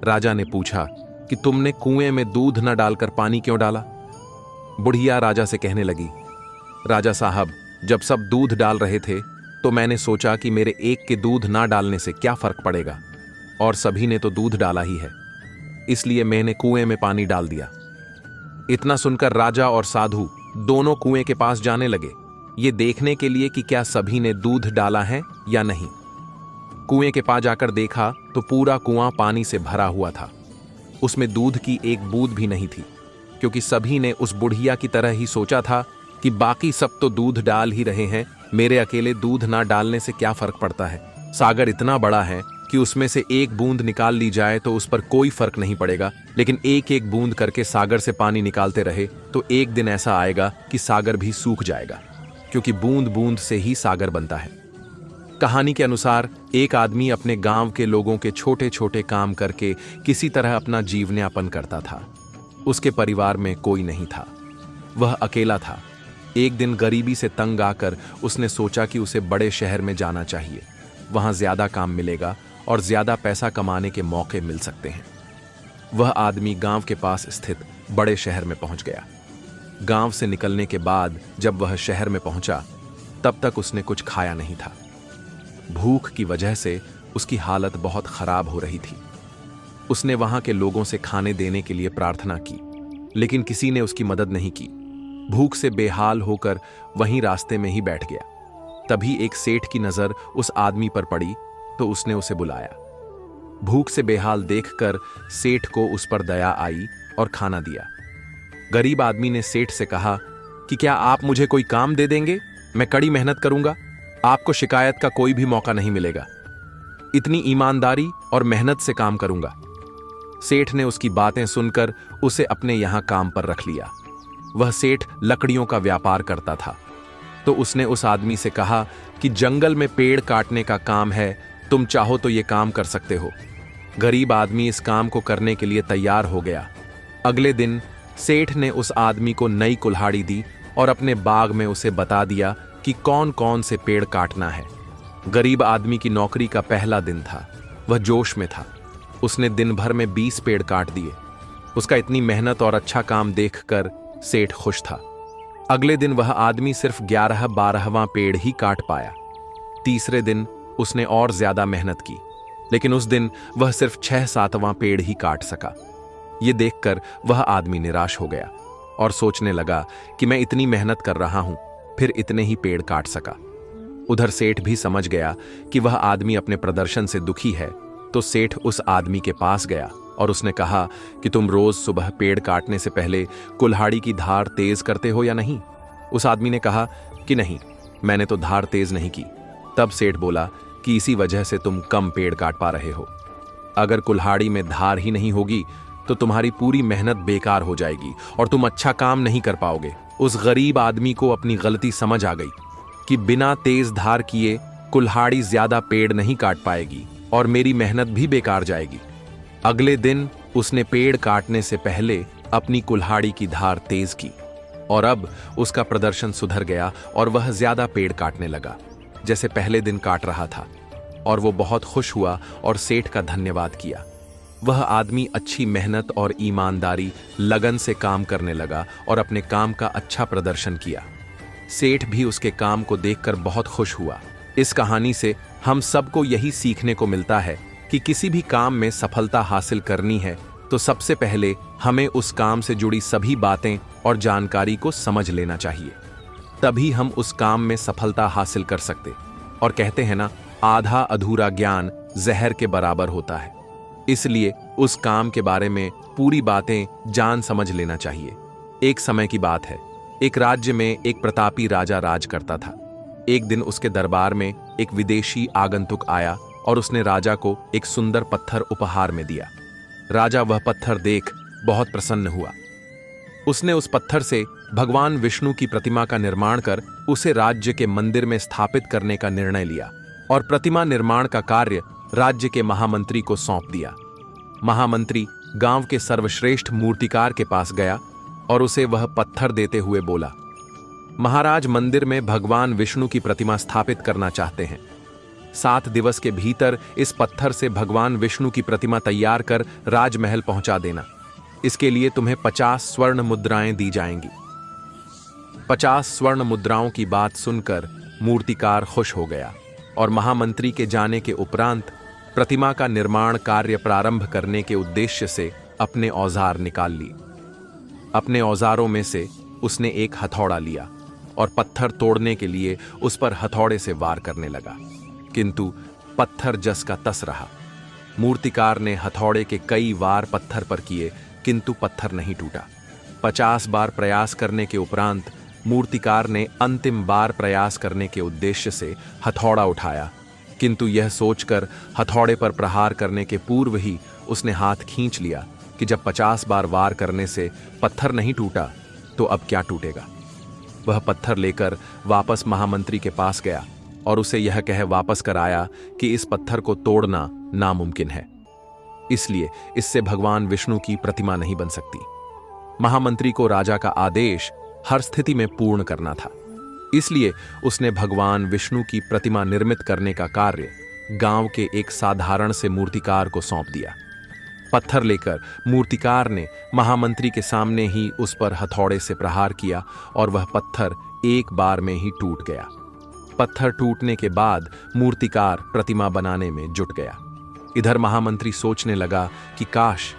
राजा ने पूछा कि तुमने कुएं में दूध न डालकर पानी क्यों डाला? बुढ़िया राजा से कहने लगी, राजा साहब, जब सब दूध डाल रहे थे तो मैंने सोचा कि मेरे एक के दूध ना डालने से क्या फर्क पड़ेगा, और सभी ने तो दूध डाला ही है, इसलिए मैंने कुएं में पानी डाल दिया। इतना सुनकर राजा और साधु दोनों कुएं के पास जाने लगे, ये देखने के लिए कि क्या सभी ने दूध डाला है या नहीं। कुएं के पास जाकर देखा तो पूरा कुआं पानी से भरा हुआ था। उसमें दूध की एक बूंद भी नहीं थी, क्योंकि सभी ने उस बुढ़िया की तरह ही सोचा था कि बाकी सब तो दूध डाल ही रहे हैं, मेरे अकेले दूध ना डालने से क्या फर्क पड़ता है। सागर इतना बड़ा है कि उसमें से एक बूंद निकाल ली जाए तो उस पर कोई फर्क नहीं पड़ेगा, लेकिन एक एक बूंद करके सागर से पानी निकालते रहे तो एक दिन ऐसा आएगा कि सागर भी सूख जाएगा, क्योंकि बूंद बूंद से ही सागर बनता है। कहानी के अनुसार एक आदमी अपने गांव के लोगों के छोटे छोटे काम करके किसी तरह अपना जीवनयापन करता था। उसके परिवार में कोई नहीं था, वह अकेला था। एक दिन गरीबी से तंग आकर उसने सोचा कि उसे बड़े शहर में जाना चाहिए, वहां ज्यादा काम मिलेगा और ज्यादा पैसा कमाने के मौके मिल सकते हैं। वह आदमी गांव के पास स्थित बड़े शहर में पहुंच गया। गांव से निकलने के बाद जब वह शहर में पहुंचा, तब तक उसने कुछ खाया नहीं था। भूख की वजह से उसकी हालत बहुत खराब हो रही थी। उसने वहां के लोगों से खाने देने के लिए प्रार्थना की, लेकिन किसी ने उसकी मदद नहीं की। भूख से बेहाल होकर वहीं रास्ते में ही बैठ गया। तभी एक सेठ की नजर उस आदमी पर पड़ी तो उसने उसे बुलाया। भूख से बेहाल देखकर सेठ को उस पर दया आई और खाना दिया। गरीब आदमी ने सेठ से कहा कि क्या आप मुझे कोई काम दे देंगे? मैं कड़ी मेहनत करूंगा, आपको शिकायत का कोई भी मौका नहीं मिलेगा। इतनी ईमानदारी और मेहनत से काम करूंगा। सेठ ने उसकी बातें सुनकर उसे अपने यहां काम पर रख लिया। वह सेठ लकड़ियों का व्यापार करता था, तो उसने उस आदमी से कहा कि जंगल में पेड़ काटने का काम है, तुम चाहो तो ये काम कर सकते हो। गरीब आदमी इस काम को करने के लिए तैयार हो गया। अगले दिन सेठ ने उस आदमी को नई कुल्हाड़ी दी और अपने बाग में उसे बता दिया कि कौन कौन से पेड़ काटना है। गरीब आदमी की नौकरी का पहला दिन था। वह जोश में था। उसने दिन भर में 20 पेड़ काट दिए। उसका इतनी मेहनत और अच्छा काम देखकर सेठ खुश था। अगले दिन वह आदमी सिर्फ 11-12वां पेड़ ही काट पाया। तीसरे दिन उसने और ज्यादा मेहनत की, लेकिन उस दिन वह सिर्फ 6-7वां पेड़ ही काट सका। ये देखकर वह आदमी निराश हो गया और सोचने लगा कि मैं इतनी मेहनत कर रहा हूं, फिर इतने ही पेड़ काट सका। उधर सेठ भी समझ गया कि वह आदमी अपने प्रदर्शन से दुखी है, तो सेठ उस आदमी के पास गया और उसने कहा कि तुम रोज सुबह पेड़ काटने से पहले कुल्हाड़ी की धार तेज करते हो या नहीं? उस आदमी ने कहा कि नहीं, मैंने तो धार तेज नहीं की। तब सेठ बोला कि इसी वजह से तुम कम पेड़ काट पा रहे हो। अगर कुल्हाड़ी में धार ही नहीं होगी तो तुम्हारी पूरी मेहनत बेकार हो जाएगी और तुम अच्छा काम नहीं कर पाओगे। उस गरीब आदमी को अपनी गलती समझ आ गई कि बिना तेज धार किए कुल्हाड़ी ज्यादा पेड़ नहीं काट पाएगी और मेरी मेहनत भी बेकार जाएगी। अगले दिन उसने पेड़ काटने से पहले अपनी कुल्हाड़ी की धार तेज की और अब उसका प्रदर्शन सुधर गया और वह ज्यादा पेड़ काटने लगा जैसे पहले दिन काट रहा था, और वो बहुत खुश हुआ और सेठ का धन्यवाद किया। वह आदमी अच्छी मेहनत और ईमानदारी लगन से काम करने लगा और अपने काम का अच्छा प्रदर्शन किया। सेठ भी उसके काम को देखकर बहुत खुश हुआ। इस कहानी से हम सबको यही सीखने को मिलता है कि किसी भी काम में सफलता हासिल करनी है तो सबसे पहले हमें उस काम से जुड़ी सभी बातें और जानकारी को समझ लेना चाहिए। तभी हम उस काम में सफलता हासिल कर सकते। और कहते हैं ना, आधा अधूरा ज्ञान जहर के बराबर होता है। इसलिए उस काम के बारे में पूरी बातें जान समझ लेना चाहिए। एक समय की बात है, एक राज्य में एक प्रतापी राजा राज करता था। एक दिन उसके दरबार में एक विदेशी आगंतुक आया और उसने राजा को एक सुंदर पत्थर उपहार में दिया। राजा वह पत्थर देख बहुत प्रसन्न हुआ। उसने उस पत्थर से भगवान विष्णु की प्रतिमा का निर्माण कर उसे राज्य के मंदिर में स्थापित करने का निर्णय लिया और प्रतिमा निर्माण का कार्य राज्य के महामंत्री को सौंप दिया। महामंत्री गांव के सर्वश्रेष्ठ मूर्तिकार के पास गया और उसे वह पत्थर देते हुए बोला, महाराज मंदिर में भगवान विष्णु की प्रतिमा स्थापित करना चाहते हैं। 7 दिवस के भीतर इस पत्थर से भगवान विष्णु की प्रतिमा तैयार कर राजमहल पहुंचा देना। इसके लिए तुम्हें 50 स्वर्ण मुद्राएं दी जाएंगी। 50 स्वर्ण मुद्राओं की बात सुनकर मूर्तिकार खुश हो गया और महामंत्री के जाने के उपरांत प्रतिमा का निर्माण कार्य प्रारंभ करने के उद्देश्य से अपने औजार निकाल ली। अपने औजारों में से उसने एक हथौड़ा लिया और पत्थर तोड़ने के लिए उस पर हथौड़े से वार करने लगा, किंतु पत्थर जस का तस रहा। मूर्तिकार ने हथौड़े के कई वार पत्थर पर किए, किंतु पत्थर नहीं टूटा। 50 बार प्रयास करने के उपरांत मूर्तिकार ने अंतिम बार प्रयास करने के उद्देश्य से हथौड़ा उठाया, किंतु यह सोचकर हथौड़े पर प्रहार करने के पूर्व ही उसने हाथ खींच लिया कि जब 50 बार वार करने से पत्थर नहीं टूटा तो अब क्या टूटेगा। वह पत्थर लेकर वापस महामंत्री के पास गया और उसे यह कह वापस कर आया कि इस पत्थर को तोड़ना नामुमकिन है, इसलिए इससे भगवान विष्णु की प्रतिमा नहीं बन सकती। महामंत्री को राजा का आदेश हर स्थिति में पूर्ण करना था, इसलिए उसने भगवान विष्णु की प्रतिमा निर्मित करने का कार्य गांव के एक साधारण से मूर्तिकार को सौंप दिया। पत्थर लेकर मूर्तिकार ने महामंत्री के सामने ही उस पर हथौड़े से प्रहार किया और वह पत्थर एक बार में ही टूट गया। पत्थर टूटने के बाद मूर्तिकार प्रतिमा बनाने में जुट गया। इधर महामंत्री सोचने लगा कि काश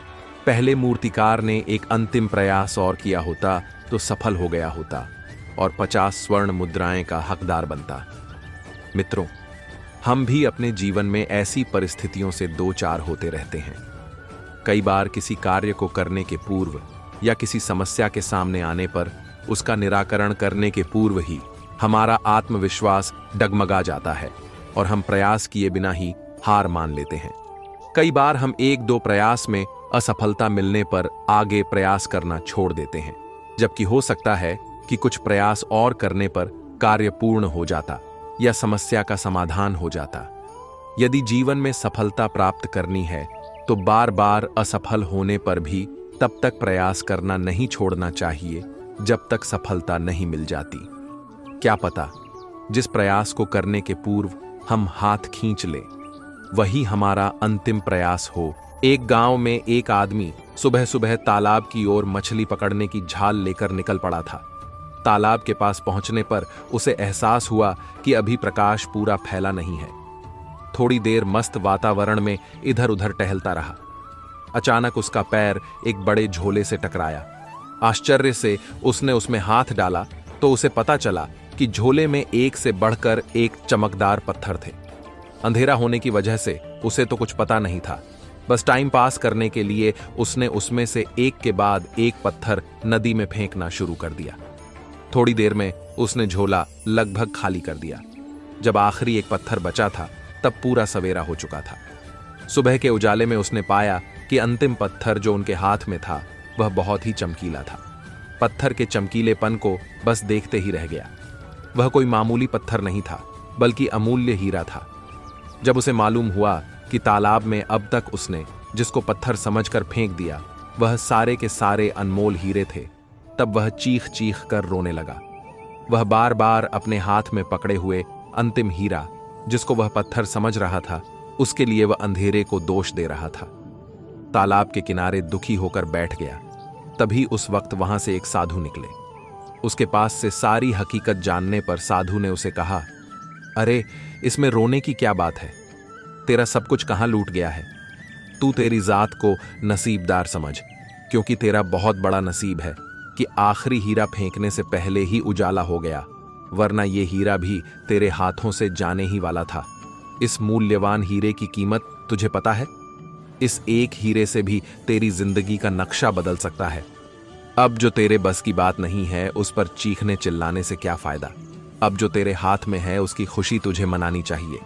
पहले मूर्तिकार ने एक अंतिम प्रयास और किया होता तो सफल हो गया होता और 50 स्वर्ण मुद्राएं का हकदार बनता। मित्रों, हम भी अपने जीवन में ऐसी परिस्थितियों से दो चार होते रहते हैं। कई बार किसी कार्य को करने के पूर्व या किसी समस्या के सामने आने पर उसका निराकरण करने के पूर्व ही हमारा आत्मविश्वास डगमगा जाता है और हम प्रयास किए बिना ही हार मान लेते हैं। कई बार हम 1-2 प्रयास में असफलता मिलने पर आगे प्रयास करना छोड़ देते हैं, जबकि हो सकता है कि कुछ प्रयास और करने पर कार्य पूर्ण हो जाता या समस्या का समाधान हो जाता। यदि जीवन में सफलता प्राप्त करनी है तो बार बार असफल होने पर भी तब तक प्रयास करना नहीं छोड़ना चाहिए जब तक सफलता नहीं मिल जाती। क्या पता जिस प्रयास को करने के पूर्व हम हाथ खींच लें वही हमारा अंतिम प्रयास हो। एक गांव में एक आदमी सुबह सुबह तालाब की ओर मछली पकड़ने की झाल लेकर निकल पड़ा था। तालाब के पास पहुंचने पर उसे एहसास हुआ कि अभी प्रकाश पूरा फैला नहीं है। थोड़ी देर मस्त वातावरण में इधर उधर टहलता रहा। अचानक उसका पैर एक बड़े झोले से टकराया। आश्चर्य से उसने उसमें हाथ डाला तो उसे पता चला कि झोले में एक से बढ़कर एक चमकदार पत्थर थे। अंधेरा होने की वजह से उसे तो कुछ पता नहीं था। बस टाइम पास करने के लिए उसने उसमें से एक के बाद एक पत्थर नदी में फेंकना शुरू कर दिया। थोड़ी देर में उसने झोला लगभग खाली कर दिया। जब आखिरी एक पत्थर बचा था तब पूरा सवेरा हो चुका था। सुबह के उजाले में उसने पाया कि अंतिम पत्थर जो उनके हाथ में था वह बहुत ही चमकीला था। पत्थर के चमकीलेपन को बस देखते ही रह गया। वह कोई मामूली पत्थर नहीं था बल्कि अमूल्य हीरा था। जब उसे मालूम हुआ कि तालाब में अब तक उसने जिसको पत्थर समझकर फेंक दिया वह सारे के सारे अनमोल हीरे थे, तब वह चीख चीख कर रोने लगा। वह बार बार अपने हाथ में पकड़े हुए अंतिम हीरा जिसको वह पत्थर समझ रहा था उसके लिए वह अंधेरे को दोष दे रहा था। तालाब के किनारे दुखी होकर बैठ गया। तभी उस वक्त वहां से एक साधु निकले। उसके पास से सारी हकीकत जानने पर साधु ने उसे कहा, अरे इसमें रोने की क्या बात है? तेरा सब कुछ कहां लूट गया है? तू तेरी जात को नसीबदार समझ, क्योंकि तेरा बहुत बड़ा नसीब है कि आखिरी हीरा फेंकने से पहले ही उजाला हो गया, वरना ये हीरा भी तेरे हाथों से जाने ही वाला था। इस मूल्यवान हीरे की कीमत तुझे पता है? इस एक हीरे से भी तेरी जिंदगी का नक्शा बदल सकता है। अब जो तेरे बस की बात नहीं है उस पर चीखने चिल्लाने से क्या फायदा? अब जो तेरे हाथ में है उसकी खुशी तुझे मनानी चाहिए।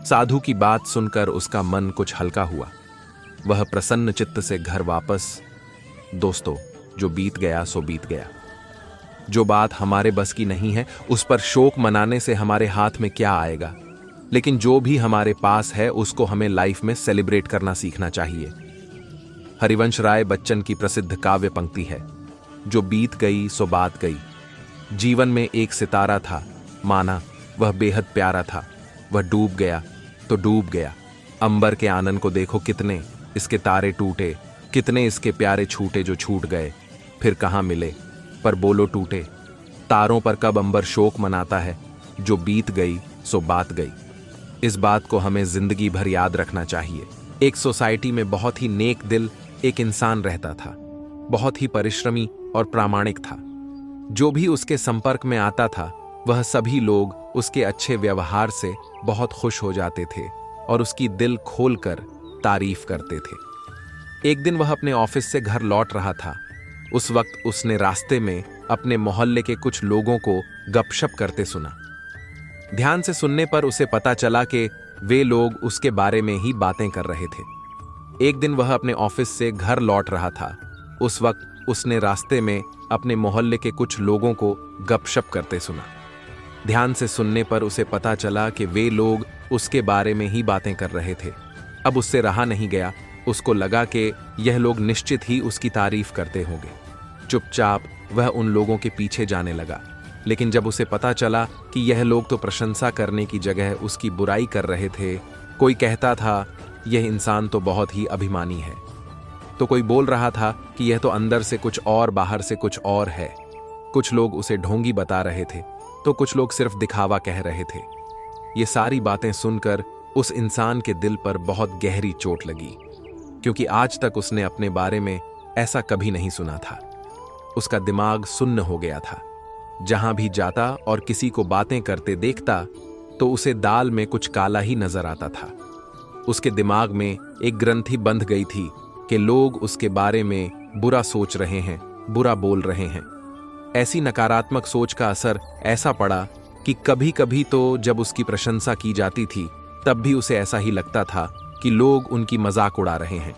साधु की बात सुनकर उसका मन कुछ हल्का हुआ। वह प्रसन्न चित्त से घर वापस। दोस्तों, जो बीत गया सो बीत गया। जो बात हमारे बस की नहीं है उस पर शोक मनाने से हमारे हाथ में क्या आएगा? लेकिन जो भी हमारे पास है उसको हमें लाइफ में सेलिब्रेट करना सीखना चाहिए। हरिवंश राय बच्चन की प्रसिद्ध काव्य पंक्ति है, जो बीत गई सो बात गई। जीवन में एक सितारा था, माना वह बेहद प्यारा था। वह डूब गया तो डूब गया। अंबर के आनंद को देखो, कितने इसके तारे टूटे, कितने इसके प्यारे छूटे जो छूट गए, फिर कहाँ मिले पर बोलो टूटे। तारों पर कब अंबर शोक मनाता है, जो बीत गई सो बात गई। इस बात को हमें जिंदगी भर याद रखना चाहिए। एक सोसाइटी में बहुत ही नेक दिल एक इंसान रहता था। बहुत ही परिश्रमी और प्रामाणिक था। जो भी उसके संपर्क में आता था वह सभी लोग उसके अच्छे व्यवहार से बहुत खुश हो जाते थे और उसकी दिल खोलकर तारीफ करते थे। एक दिन वह अपने ऑफिस से घर लौट रहा था। उस वक्त उसने रास्ते में अपने मोहल्ले के कुछ लोगों को गपशप करते सुना। ध्यान से सुनने पर उसे पता चला कि वे लोग उसके बारे में ही बातें कर रहे थे। एक दिन वह अपने ऑफिस से घर लौट रहा था। उस वक्त उसने रास्ते में अपने मोहल्ले के कुछ लोगों को गपशप करते सुना। ध्यान से सुनने पर उसे पता चला कि वे लोग उसके बारे में ही बातें कर रहे थे। अब उससे रहा नहीं गया। उसको लगा कि यह लोग निश्चित ही उसकी तारीफ करते होंगे। चुपचाप वह उन लोगों के पीछे जाने लगा। लेकिन जब उसे पता चला कि यह लोग तो प्रशंसा करने की जगह उसकी बुराई कर रहे थे। कोई कहता था यह इंसान तो बहुत ही अभिमानी है, तो कोई बोल रहा था कि यह तो अंदर से कुछ और बाहर से कुछ और है। कुछ लोग उसे ढोंगी बता रहे थे तो कुछ लोग सिर्फ दिखावा कह रहे थे। ये सारी बातें सुनकर उस इंसान के दिल पर बहुत गहरी चोट लगी, क्योंकि आज तक उसने अपने बारे में ऐसा कभी नहीं सुना था। उसका दिमाग सुन्न हो गया था। जहां भी जाता और किसी को बातें करते देखता तो उसे दाल में कुछ काला ही नजर आता था। उसके दिमाग में एक ग्रंथि बंध गई थी कि लोग उसके बारे में बुरा सोच रहे हैं, बुरा बोल रहे हैं। ऐसी नकारात्मक सोच का असर ऐसा पड़ा कि कभी कभी तो जब उसकी प्रशंसा की जाती थी तब भी उसे ऐसा ही लगता था कि लोग उनकी मजाक उड़ा रहे हैं।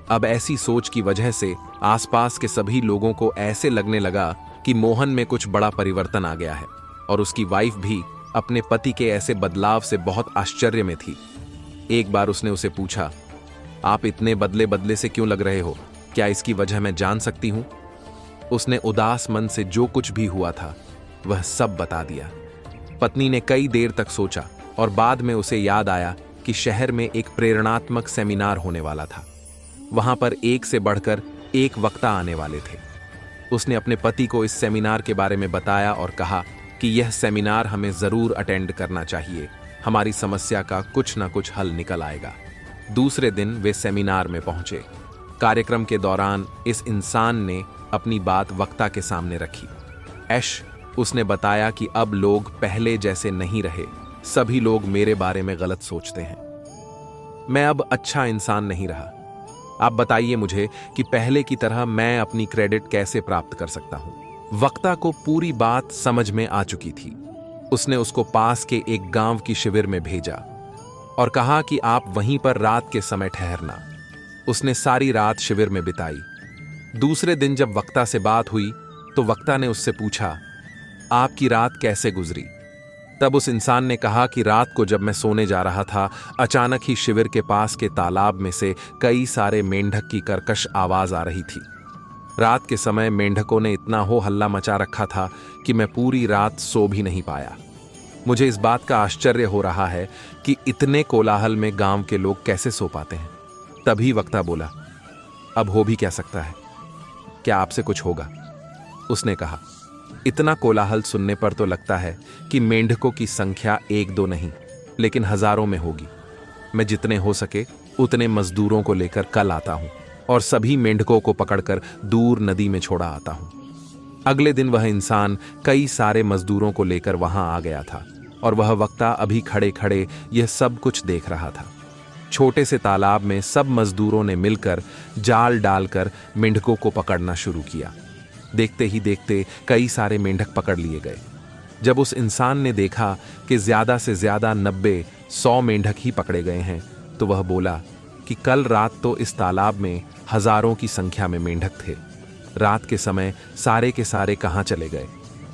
अब ऐसी सोच की वजह से आसपास के सभी लोगों को ऐसे लगने लगा कि मोहन में कुछ बड़ा परिवर्तन आ गया है, और उसकी वाइफ भी अपने पति के ऐसे बदलाव से बहुत आश्चर्य में थी। एक बार उसने उसे पूछा, आप इतने बदले बदले से क्यों लग रहे हो? क्या इसकी वजह मैं जान सकती हूं? उसने उदास मन से जो कुछ भी हुआ था वह सब बता दिया। पत्नी ने कई देर तक सोचा और बाद में उसे याद आया कि शहर में एक प्रेरणात्मक सेमिनार होने वाला था। वहां पर एक से बढ़कर एक वक्ता आने वाले थे। उसने अपने पति को इस सेमिनार के बारे में बताया और कहा कि यह सेमिनार हमें जरूर अटेंड करना चाहिए, हमारी समस्या का कुछ ना कुछ हल निकल आएगा। दूसरे दिन वे सेमिनार में पहुंचे। कार्यक्रम के दौरान इस इंसान ने अपनी बात वक्ता के सामने रखी। ऐश, उसने बताया कि अब लोग पहले जैसे नहीं रहे, सभी लोग मेरे बारे में गलत सोचते हैं। मैं अब अच्छा इंसान नहीं रहा। आप बताइए मुझे कि पहले की तरह मैं अपनी क्रेडिट कैसे प्राप्त कर सकता हूं। वक्ता को पूरी बात समझ में आ चुकी थी। उसने उसको पास के एक गांव की शिविर में भेजा और कहा कि आप वहीं पर रात के समय ठहरना। उसने सारी रात शिविर में बिताई। दूसरे दिन जब वक्ता से बात हुई तो वक्ता ने उससे पूछा, आपकी रात कैसे गुजरी? तब उस इंसान ने कहा कि रात को जब मैं सोने जा रहा था, अचानक ही शिविर के पास के तालाब में से कई सारे मेंढक की कर्कश आवाज आ रही थी। रात के समय मेंढकों ने इतना हो हल्ला मचा रखा था कि मैं पूरी रात सो भी नहीं पाया। मुझे इस बात का आश्चर्य हो रहा है कि इतने कोलाहल में गांव के लोग कैसे सो पाते हैं। तभी वक्ता बोला, अब हो भी क्या सकता है, क्या आपसे कुछ होगा? उसने कहा, इतना कोलाहल सुनने पर तो लगता है कि मेंढकों की संख्या एक दो नहीं लेकिन हजारों में होगी। मैं जितने हो सके उतने मजदूरों को लेकर कल आता हूं और सभी मेंढकों को पकड़कर दूर नदी में छोड़ा आता हूं। अगले दिन वह इंसान कई सारे मजदूरों को लेकर वहां आ गया था और वह वक्ता अभी खड़े खड़े यह सब कुछ देख रहा था। छोटे से तालाब में सब मजदूरों ने मिलकर जाल डालकर मेंढकों को पकड़ना शुरू किया। देखते ही देखते कई सारे मेंढक पकड़ लिए गए। जब उस इंसान ने देखा कि ज्यादा से ज्यादा 90-100 मेंढक ही पकड़े गए हैं तो वह बोला कि कल रात तो इस तालाब में हजारों की संख्या में मेंढक थे। रात के समय सारे के सारे कहां चले गए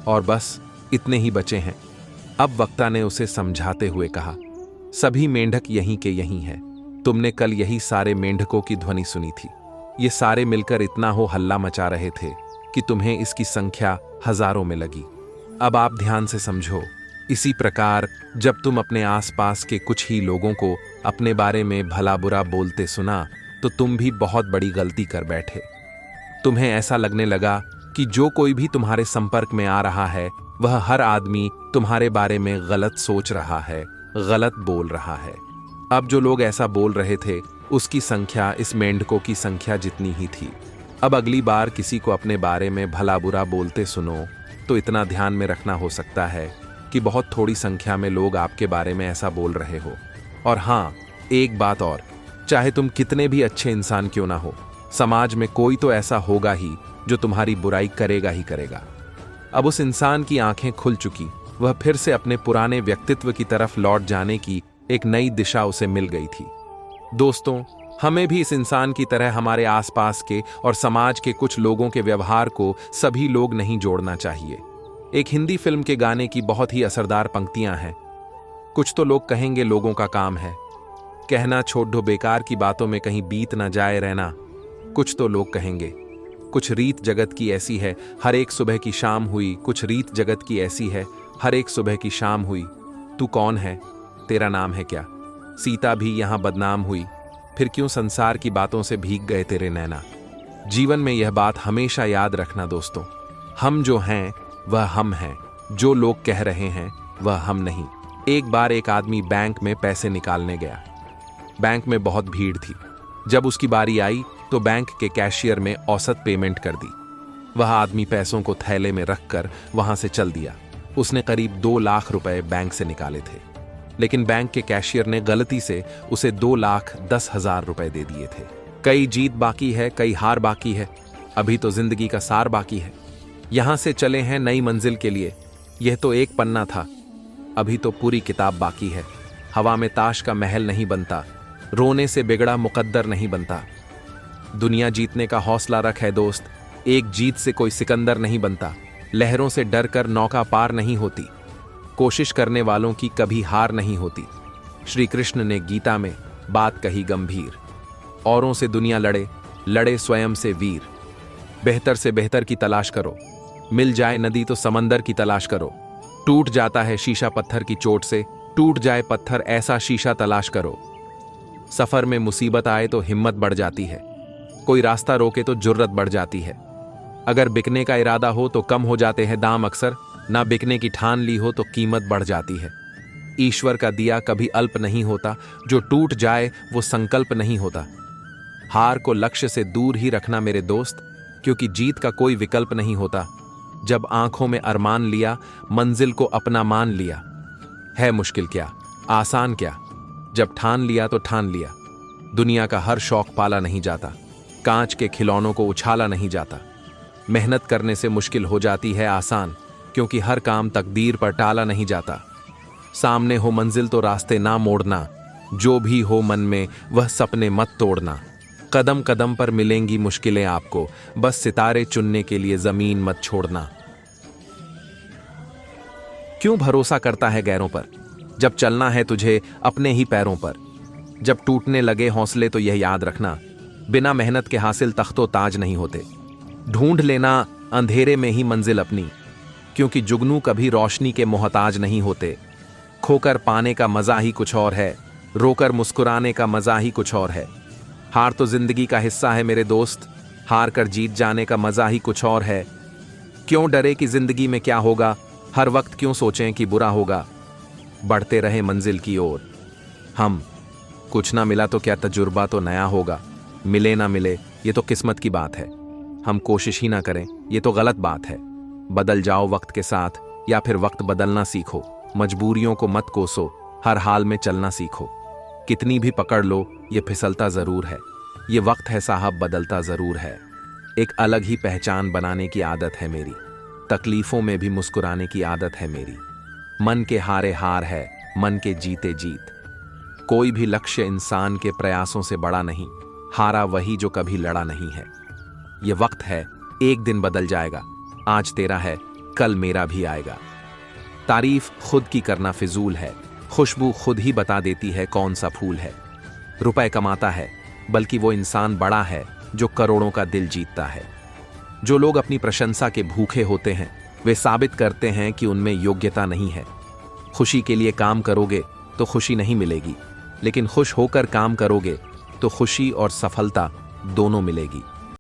और बस इतने ही बचे हैं। अब वक्ता ने उसे समझाते हुए कहा, सभी मेंढक यहीं के यहीं हैं। तुमने कल यही सारे मेंढकों की ध्वनि सुनी थी। ये सारे मिलकर इतना हो हल्ला मचा रहे थे कि तुम्हें इसकी संख्या हजारों में लगी। अब आप ध्यान से समझो, इसी प्रकार जब तुम अपने आसपास के कुछ ही लोगों को अपने बारे में भला बुरा बोलते सुना तो तुम भी बहुत बड़ी गलती कर बैठे। तुम्हें ऐसा लगने लगा कि जो कोई भी तुम्हारे संपर्क में आ रहा है वह हर आदमी तुम्हारे बारे में गलत सोच रहा है, गलत बोल रहा है। अब जो लोग ऐसा बोल रहे थे उसकी संख्या इस मेंढकों की संख्या जितनी ही थी। अब अगली बार किसी को अपने बारे में भला बुरा बोलते सुनो तो इतना ध्यान में रखना हो सकता है कि बहुत थोड़ी संख्या में लोग आपके बारे में ऐसा बोल रहे हो। और हाँ, एक बात और, चाहे तुम कितने भी अच्छे इंसान क्यों ना हो, समाज में कोई तो ऐसा होगा ही जो तुम्हारी बुराई करेगा ही करेगा। अब उस इंसान की आंखें खुल चुकी। वह फिर से अपने पुराने व्यक्तित्व की तरफ लौट जाने की एक नई दिशा उसे मिल गई थी। दोस्तों, हमें भी इस इंसान की तरह हमारे आसपास के और समाज के कुछ लोगों के व्यवहार को सभी लोग नहीं जोड़ना चाहिए। एक हिंदी फिल्म के गाने की बहुत ही असरदार पंक्तियां हैं। कुछ तो लोग कहेंगे लोगों का काम है कहना, छोड़ दो बेकार की बातों में कहीं बीत ना जाए रहना। कुछ तो लोग कहेंगे कुछ रीत जगत की ऐसी है, हर एक सुबह की शाम हुई। कुछ रीत जगत की ऐसी है, हर एक सुबह की शाम हुई। तू कौन है, तेरा नाम है क्या? सीता भी यहां बदनाम हुई, फिर क्यों संसार की बातों से भीग गए तेरे नैना। जीवन में यह बात हमेशा याद रखना दोस्तों, हम जो हैं वह हम हैं, जो लोग कह रहे हैं वह हम नहीं। एक बार एक आदमी बैंक में पैसे निकालने गया। बैंक में बहुत भीड़ थी। जब उसकी बारी आई तो बैंक के कैशियर में औसत पेमेंट कर दी। वह आदमी पैसों को थैले में रखकर वहां से चल दिया। उसने करीब 2 लाख रुपए बैंक से निकाले थे, लेकिन बैंक के कैशियर ने गलती से उसे 2,10,000 रुपए दे दिए थे। कई जीत बाकी है, कई हार बाकी है, अभी तो जिंदगी का सार बाकी है। यहां से चले हैं नई मंजिल के लिए, यह तो एक पन्ना था, अभी तो पूरी किताब बाकी है। हवा में ताश का महल नहीं बनता, रोने से बिगड़ा मुकद्दर नहीं बनता। दुनिया जीतने का हौसला रख है दोस्त, एक जीत से कोई सिकंदर नहीं बनता। लहरों से डर कर नौका पार नहीं होती, कोशिश करने वालों की कभी हार नहीं होती। श्री कृष्ण ने गीता में बात कही गंभीर। औरों से दुनिया लड़े, लड़े स्वयं से वीर। बेहतर से बेहतर की तलाश करो, मिल जाए नदी तो समंदर की तलाश करो। टूट जाता है शीशा पत्थर की चोट से, टूट जाए पत्थर ऐसा शीशा तलाश करो। सफर में मुसीबत आए तो हिम्मत बढ़ जाती है, कोई रास्ता रोके तो जुर्रत बढ़ जाती है। अगर बिकने का इरादा हो तो कम हो जाते हैं दाम अक्सर, ना बिकने की ठान ली हो तो कीमत बढ़ जाती है। ईश्वर का दिया कभी अल्प नहीं होता, जो टूट जाए वो संकल्प नहीं होता। हार को लक्ष्य से दूर ही रखना मेरे दोस्त, क्योंकि जीत का कोई विकल्प नहीं होता। जब आंखों में अरमान लिया, मंजिल को अपना मान लिया। है मुश्किल क्या, आसान क्या, जब ठान लिया तो ठान लिया। दुनिया का हर शौक पाला नहीं जाता, कांच के खिलौनों को उछाला नहीं जाता। मेहनत करने से मुश्किल हो जाती है आसान, क्योंकि हर काम तकदीर पर टाला नहीं जाता। सामने हो मंजिल तो रास्ते ना मोड़ना, जो भी हो मन में वह सपने मत तोड़ना। कदम कदम पर मिलेंगी मुश्किलें आपको, बस सितारे चुनने के लिए जमीन मत छोड़ना। क्यों भरोसा करता है गैरों पर, जब चलना है तुझे अपने ही पैरों पर। जब टूटने लगे हौसले तो यह याद रखना, बिना मेहनत के हासिल तख्तो ताज नहीं होते। ढूंढ लेना अंधेरे में ही मंजिल अपनी, क्योंकि जुगनू कभी रोशनी के मोहताज नहीं होते। खोकर पाने का मजा ही कुछ और है, रोकर मुस्कुराने का मजा ही कुछ और है। हार तो जिंदगी का हिस्सा है मेरे दोस्त, हार कर जीत जाने का मजा ही कुछ और है। क्यों डरे कि जिंदगी में क्या होगा, हर वक्त क्यों सोचें कि बुरा होगा। बढ़ते रहे मंजिल की ओर हम, कुछ ना मिला तो क्या तजुर्बा तो नया होगा। मिले ना मिले ये तो किस्मत की बात है, हम कोशिश ही ना करें ये तो गलत बात है। बदल जाओ वक्त के साथ या फिर वक्त बदलना सीखो। मजबूरियों को मत कोसो, हर हाल में चलना सीखो। कितनी भी पकड़ लो ये फिसलता जरूर है, ये वक्त है साहब बदलता जरूर है। एक अलग ही पहचान बनाने की आदत है मेरी, तकलीफों में भी मुस्कुराने की आदत है मेरी। मन के हारे हार है, मन के जीते जीत। कोई भी लक्ष्य इंसान के प्रयासों से बड़ा नहीं, हारा वही जो कभी लड़ा नहीं है। ये वक्त है, एक दिन बदल जाएगा, आज तेरा है कल मेरा भी आएगा। तारीफ खुद की करना फिजूल है, खुशबू खुद ही बता देती है कौन सा फूल है। रुपए कमाता है, बल्कि वो इंसान बड़ा है जो करोड़ों का दिल जीतता है। जो लोग अपनी प्रशंसा के भूखे होते हैं, वे साबित करते हैं कि उनमें योग्यता नहीं है। खुशी के लिए काम करोगे तो खुशी नहीं मिलेगी, लेकिन खुश होकर काम करोगे तो खुशी और सफलता दोनों मिलेगी।